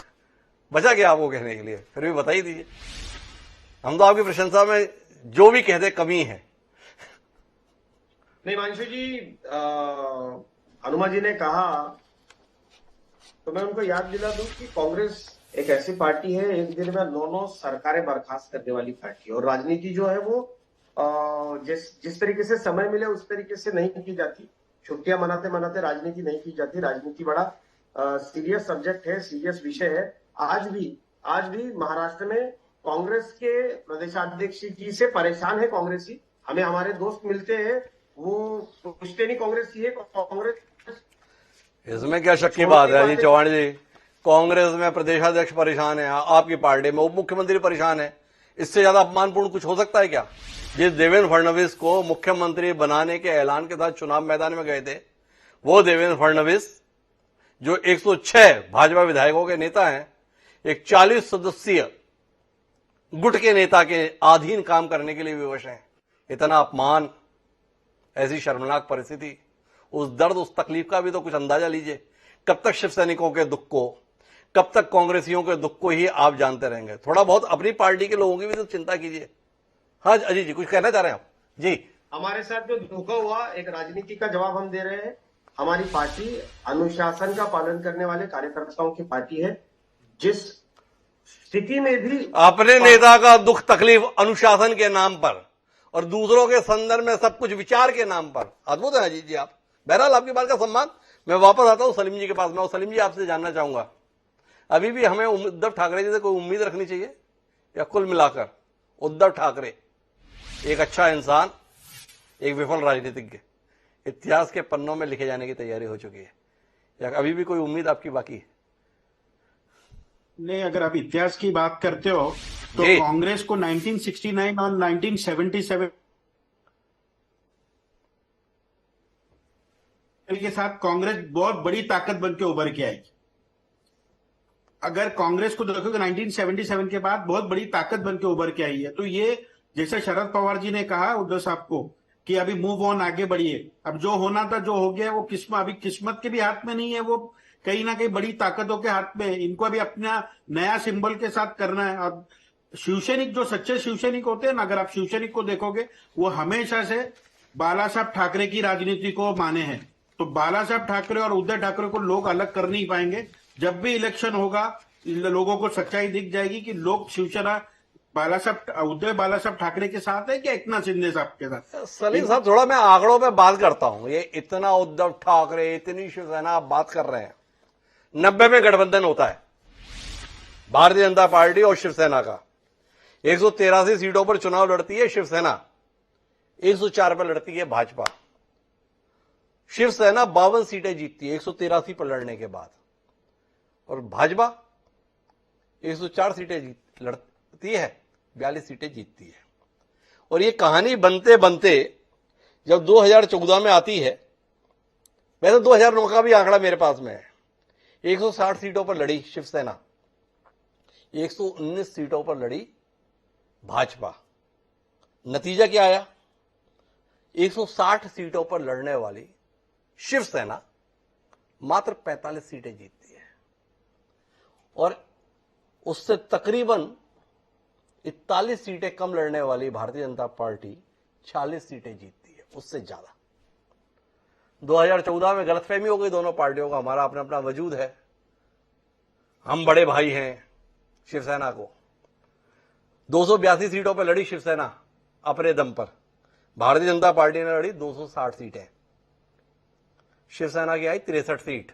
A: बचा क्या आपको कहने के लिए, फिर भी बता ही दीजिए। हम तो आपकी प्रशंसा में जो भी कहते कमी है।
D: नहीं मांशु जी, अनुमा जी ने कहा तो मैं उनको याद दिला दूं कि कांग्रेस एक ऐसी पार्टी है, एक दिन में 9 सरकारें बर्खास्त करने वाली पार्टी है। और राजनीति जो है वो जिस तरीके से समय मिले उस तरीके से नहीं की जाती। छुट्टियां मनाते मनाते राजनीति नहीं की जाती। राजनीति बड़ा सीरियस सब्जेक्ट है, सीरियस विषय है। आज भी महाराष्ट्र में कांग्रेस के प्रदेशाध्यक्ष जी से परेशान है कांग्रेसी। हमें हमारे दोस्त मिलते हैं, वो पूछते नहीं कांग्रेस की है कांग्रेस।
A: इसमें क्या शक की बात है अजीत चौहान जी? कांग्रेस में प्रदेशाध्यक्ष परेशान है, आपकी पार्टी में उप मुख्यमंत्री परेशान है, इससे ज्यादा अपमानपूर्ण कुछ हो सकता है क्या? जिस देवेंद्र फडणवीस को मुख्यमंत्री बनाने के ऐलान के साथ चुनाव मैदान में गए थे, वो देवेंद्र फडणवीस जो 106 भाजपा विधायकों के नेता हैं, एक 40 सदस्यीय गुट के नेता के अधीन काम करने के लिए विवश हैं। इतना अपमान, ऐसी शर्मनाक परिस्थिति, उस दर्द, उस तकलीफ का भी तो कुछ अंदाजा लीजिए। कब तक शिव सैनिकों के दुख को, कब तक कांग्रेसियों के दुख को ही आप जानते रहेंगे? थोड़ा बहुत अपनी पार्टी के लोगों की भी तो चिंता कीजिए। हाँ अजीत जी, कुछ कहना चाह रहे हैं आप? जी,
D: हमारे साथ जो धोखा हुआ, एक राजनीति का जवाब हम दे रहे हैं हमारी पार्टी अनुशासन का पालन करने वाले कार्यकर्ताओं की पार्टी है। जिस स्थिति में भी
A: अपने नेता का दुख तकलीफ अनुशासन के नाम पर और दूसरों के संदर्भ में सब कुछ विचार के नाम पर, अद्भुत है अजीत जी आप। बहरहाल आपकी बात का सम्मान। मैं वापस आता हूं सलीम जी के पास में। सलीम जी आपसे जानना चाहूंगा, अभी भी हमें उद्धव ठाकरे जी से कोई उम्मीद रखनी चाहिए, या कुल मिलाकर उद्धव ठाकरे एक अच्छा इंसान, एक विफल राजनीतिज्ञ, इतिहास के पन्नों में लिखे जाने की तैयारी हो चुकी है, या अभी भी कोई उम्मीद आपकी बाकी है?
E: नहीं, अगर आप इतिहास की बात करते हो तो
A: जी।
E: कांग्रेस को 1969 और 1977 के साथ कांग्रेस बहुत बड़ी ताकत बन के उभर के आई। अगर कांग्रेस को देखोगे 1977 के बाद बहुत बड़ी ताकत बन के उभर के आई है। तो ये जैसे शरद पवार जी ने कहा उद्धव साहब को कि अभी मूव ऑन, आगे बढ़िए, अब जो होना था जो हो गया वो अभी किस्मत के भी हाथ में नहीं है, वो कहीं ना कहीं बड़ी ताकतों के हाथ में है। इनको अभी अपना नया सिंबल के साथ करना है। और शिवसैनिक, जो सच्चे शिवसैनिक होते हैं ना, अगर आप शिवसैनिक को देखोगे वो हमेशा से बाला साहब ठाकरे की राजनीति को माने हैं। तो बाला साहब ठाकरे और उद्धव ठाकरे को लोग अलग कर नहीं पाएंगे। जब भी इलेक्शन होगा लोगों को सच्चाई दिख जाएगी कि लोग शिवसेना उद्धव बाला साहब ठाकरे के साथ है कि एकनाथ शिंदे साहब के साथ।
A: सलीम साहब, थोड़ा मैं आंकड़ों पे बात करता हूं। ये इतना उद्धव ठाकरे, इतनी शिवसेना आप बात कर रहे हैं, 90 में गठबंधन होता है भारतीय जनता पार्टी और शिवसेना का। 183 सीटों पर चुनाव लड़ती है शिवसेना, 104 पर लड़ती है भाजपा। शिवसेना 52 सीटें जीतती है 183 पर लड़ने के बाद, और भाजपा 104 सीटें लड़ती है, 42 सीटें जीतती है। और ये कहानी बनते बनते जब 2014 में आती है, वैसे 2009 का भी आंकड़ा मेरे पास में है, 160 सीटों पर लड़ी शिवसेना, 119 सीटों पर लड़ी भाजपा। नतीजा क्या आया? 160 सीटों पर लड़ने वाली शिवसेना मात्र 45 सीटें जीतती है, और उससे तकरीबन 41 सीटें कम लड़ने वाली भारतीय जनता पार्टी 46 सीटें जीतती है, उससे ज्यादा। 2014 में गलतफहमी हो गई दोनों पार्टियों का, हमारा अपना अपना वजूद है, हम बड़े भाई हैं शिवसेना को। 282 सीटों पर लड़ी शिवसेना अपने दम पर, भारतीय जनता पार्टी ने लड़ी 260 सीटें, शिवसेना की आई 63 सीट,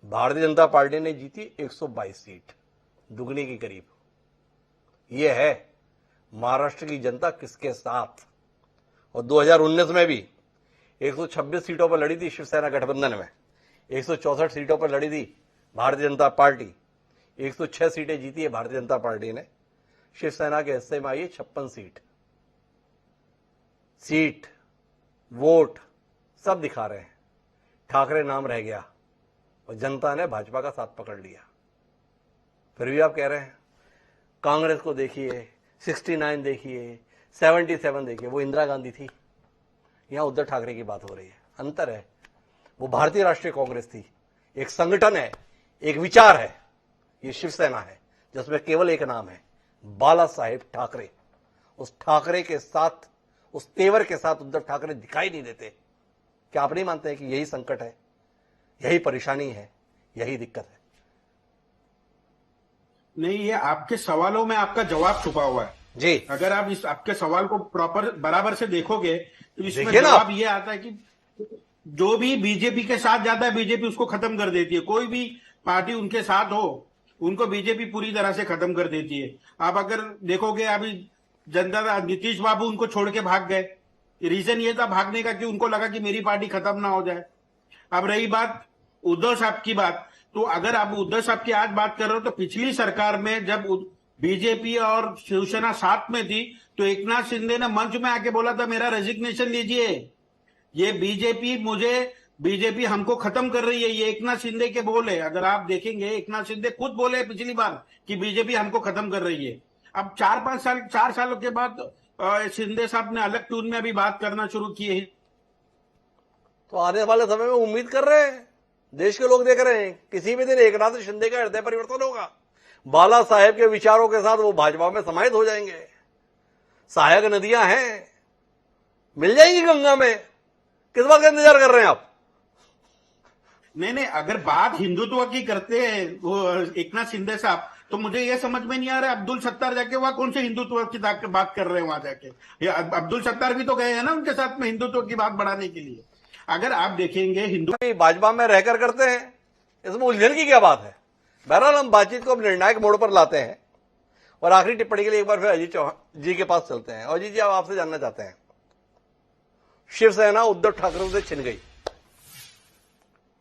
A: भारतीय जनता पार्टी ने जीती 122 सीट, दुगनी के करीब। यह है महाराष्ट्र की जनता किसके साथ। और 2019 में भी 126 सीटों पर लड़ी थी शिवसेना गठबंधन में, 164 सीटों पर लड़ी थी भारतीय जनता पार्टी, 106 सीटें जीती है भारतीय जनता पार्टी ने। शिवसेना के हिस्से में आई है 56 सीट, वोट सब दिखा रहे हैं, ठाकरे नाम रह गया और जनता ने भाजपा का साथ पकड़ लिया। फिर भी आप कह रहे हैं कांग्रेस को देखिए, 69 देखिए, 77 देखिए, वो इंदिरा गांधी थी, यहां उद्धव ठाकरे की बात हो रही है। अंतर है, वो भारतीय राष्ट्रीय कांग्रेस थी, एक संगठन है, एक विचार है। ये शिवसेना है जिसमें केवल एक नाम है, बाला साहेब ठाकरे। उस ठाकरे के साथ, उस तेवर के साथ उद्धव ठाकरे दिखाई नहीं देते। क्या आप नहीं मानते हैं कि यही संकट है, यही परेशानी है, यही दिक्कत है?
E: नहीं, ये आपके सवालों में आपका जवाब छुपा हुआ है
A: जी।
E: अगर आप इस आपके सवाल को प्रॉपर बराबर से देखोगे तो इसमें
A: देखिए ना।
E: जवाब ये आता है कि जो भी बीजेपी के साथ जाता है बीजेपी उसको खत्म कर देती है। कोई भी पार्टी उनके साथ हो उनको बीजेपी पूरी तरह से खत्म कर देती है। आप अगर देखोगे अभी जनता, नीतीश बाबू उनको छोड़ के भाग गए, रीजन ये था भागने का कि उनको लगा कि मेरी पार्टी खत्म ना हो जाए। अब रही बात उद्धव साहब की बात, तो अगर आप उद्धव साहब की आज बात कर रहे हो तो पिछली सरकार में जब बीजेपी और शिवसेना साथ में थी तो एकनाथ शिंदे ने मंच में आके बोला था मेरा रेजिग्नेशन लीजिए, ये बीजेपी हमको खत्म कर रही है। ये एकनाथ शिंदे के बोले, अगर आप देखेंगे एकनाथ शिंदे खुद बोले पिछली बार कि बीजेपी हमको खत्म कर रही है। अब 4 सालों के बाद शिंदे साहब ने अलग टून में अभी बात करना शुरू की है।
A: तो आने वाले समय में उम्मीद कर रहे हैं, देश के लोग देख रहे हैं, किसी भी दिन एकनाथ शिंदे का हृदय परिवर्तन होगा, बाला साहेब के विचारों के साथ वो भाजपा में समाहित हो जाएंगे। सहायक नदियां हैं, मिल जाएंगी गंगा में। किस बात का इंतजार कर रहे हैं आप?
E: नहीं, अगर बात हिंदुत्व की करते हैं वो एक नाथ शिंदे साहब, तो मुझे ये समझ में नहीं आ रहा है अब्दुल सत्तार जाके वहां कौन से हिंदुत्व की बात कर रहे हैं वहां जाके। ये अब्दुल सत्तार भी तो गए हैं ना उनके साथ में हिंदुत्व की बात बढ़ाने के लिए। अगर आप देखेंगे हिंदू
A: भाजपा में रहकर करते हैं, इसमें उलझन की क्या बात है। बहरहाल हम बातचीत को अब निर्णायक मोड़ पर लाते हैं और आखिरी टिप्पणी के लिए एक बार फिर अजीत चौहान जी के पास चलते हैं। अजीत जी, आप आपसे जानना चाहते हैं, शिवसेना उद्धव ठाकरे से छिन गई,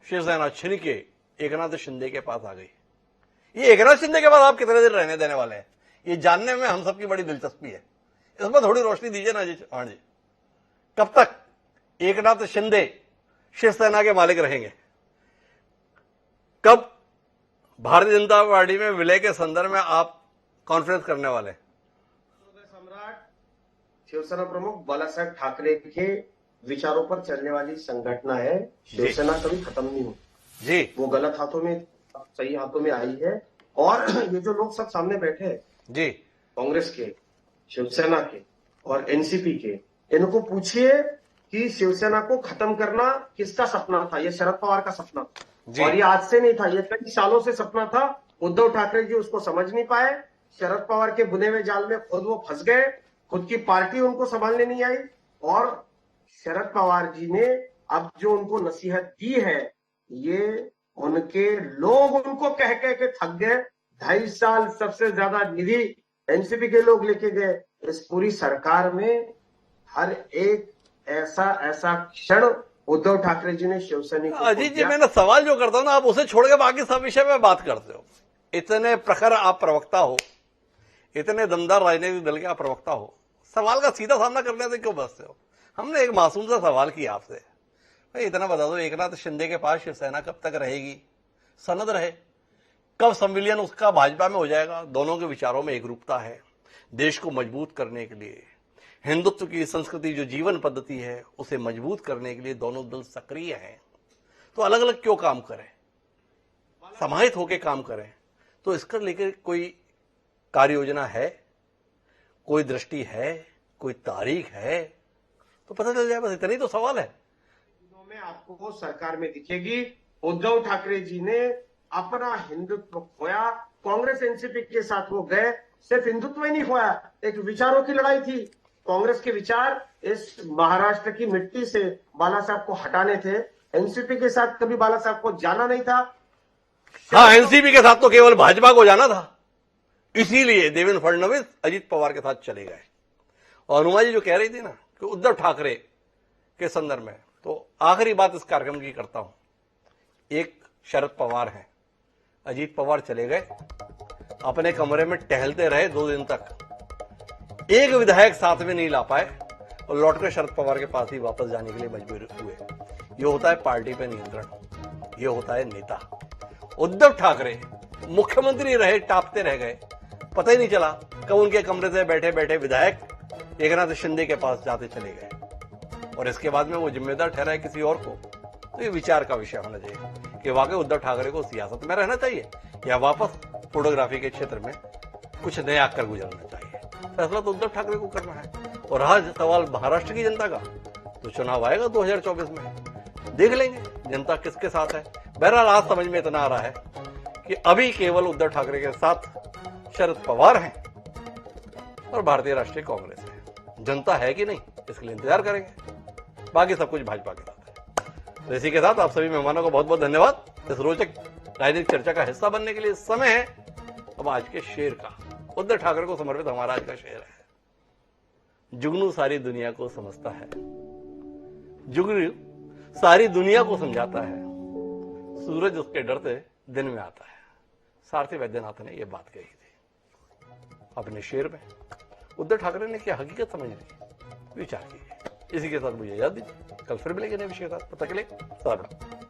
A: शिवसेना छिन के एकनाथ शिंदे के पास आ गई। ये एकनाथ शिंदे के पास आप कितने दिन रहने देने वाले हैं, ये जानने में हम सबकी बड़ी दिलचस्पी है। इसमें थोड़ी रोशनी दीजिए ना अजीत चौहान जी। कब तक एकनाथ शिंदे शिवसेना के मालिक रहेंगे? कब भारतीय जनता पार्टी में विलय के संदर्भ में आप कॉन्फ्रेंस करने वाले हैं?
D: सम्राट शिवसेना प्रमुख बाला साहेब ठाकरे के विचारों पर चलने वाली संगठन है। शिवसेना कभी खत्म नहीं हुई
A: जी।
D: वो गलत हाथों में सही हाथों में आई है। और ये जो लोग सब सामने बैठे हैं
A: जी,
D: कांग्रेस के, शिवसेना के और एनसीपी के, इनको पूछिए कि शिवसेना को खत्म करना किसका सपना था। ये शरद पवार का सपना था और ये आज से नहीं था, ये कई सालों से सपना था। उद्धव ठाकरे जी उसको समझ नहीं पाए, शरद पवार के बुने हुए जाल में खुद वो फंस गए, खुद की पार्टी उनको संभालने नहीं आई। और शरद पवार जी ने अब जो उनको नसीहत दी है, ये उनके लोग उनको कह के थक गए। 2.5 साल सबसे ज्यादा निधि एनसीपी के लोग लेके गए। इस पूरी सरकार में हर एक ऐसा क्षण उद्धव ठाकरे जी ने शिवसैनिक
A: अजीत जी, मैंने सवाल जो करता हूं ना, आप उसे छोड़ के बाकी सब विषय में बात करते हो। इतने प्रखर आप प्रवक्ता हो, इतने दमदार राजनीतिक दल के आप प्रवक्ता हो, सवाल का सीधा सामना करने से क्यों बचते हो? हमने एक मासूम सा सवाल किया आपसे, भाई इतना बता दो, एकनाथ शिंदे के पास शिवसेना कब तक रहेगी? सनद रहे, कब संविलियन उसका भाजपा में हो जाएगा? दोनों के विचारों में एक रूपता है। देश को मजबूत करने के लिए, हिंदुत्व की संस्कृति जो जीवन पद्धति है उसे मजबूत करने के लिए दोनों दल सक्रिय हैं। तो अलग अलग क्यों काम करें, समाहित होकर काम करें। तो इसका लेकर कोई कार्य योजना है, कोई दृष्टि है, कोई तारीख है, तो पता चल जाए। बस इतना ही तो सवाल है।
D: में आपको सरकार में दिखेगी। उद्धव ठाकरे जी ने अपना हिंदुत्व खोया, कांग्रेस एनसीपी के साथ वो गए, सिर्फ हिंदुत्व ही नहीं खोया, एक विचारों की लड़ाई थी। कांग्रेस के विचार इस महाराष्ट्र की मिट्टी से बाला साहब को हटाने थे। एनसीपी के साथ कभी बाला साहब को जाना नहीं था।
A: हाँ, एनसीपी के साथ तो केवल भाजपा को जाना था, इसीलिए देवेंद्र फडणवीस अजीत पवार के साथ चले गए। और अनुमा जी जो कह रही थी ना कि उद्धव ठाकरे के संदर्भ में, तो आखिरी बात इस कार्यक्रम की करता हूं। एक शरद पवार हैं, अजीत पवार चले गए, अपने कमरे में टहलते रहे 2 दिन तक, एक विधायक साथ में नहीं ला पाए और लौटकर शरद पवार के पास ही वापस जाने के लिए मजबूर हुए। ये होता है पार्टी पे नियंत्रण, ये होता है नेता। उद्धव ठाकरे मुख्यमंत्री रहे, टापते रह गए, पता ही नहीं चला कब उनके कमरे से बैठे बैठे विधायक एकनाथ शिंदे के पास जाते चले गए और इसके बाद में वो जिम्मेदार ठहराए किसी और को। तो ये विचार का विषय होना चाहिए कि वाकई उद्धव ठाकरे को सियासत में रहना चाहिए या वापस फोटोग्राफी के क्षेत्र में कुछ नया कर गुजरना चाहिए। फैसला तो उद्धव ठाकरे को करना है। और रहा सवाल महाराष्ट्र की जनता का, तो चुनाव आएगा 2024 में, देख लेंगे जनता किसके साथ है। बहरहाल आज समझ में इतना आ रहा है कि अभी केवल उद्धव ठाकरे के साथ शरद पवार हैं और भारतीय राष्ट्रीय कांग्रेस है। जनता है कि नहीं, इसके लिए इंतजार करेंगे। बाकी सब कुछ भाजपा के साथ है। तो इसी के साथ आप सभी मेहमानों को बहुत बहुत धन्यवाद इस रोचक राजनीतिक चर्चा का हिस्सा बनने के लिए। समय है अब आज के शेर का। उद्धव ठाकरे को समर्पित हमारा आज का शेर है। जुगनू सारी दुनिया को समझता है, जुगनू सारी दुनिया को समझाता है, सूरज उसके डरते दिन में आता है। सारथी वैद्यनाथ ने यह बात कही थी अपने शेर में। उद्धव ठाकरे ने क्या हकीकत समझ ली, विचार कीजिए। इसी के साथ मुझे याद दीजिए, कल फिर मिलेंगे नए विषय के साथ। तब तक के लिए सलाम।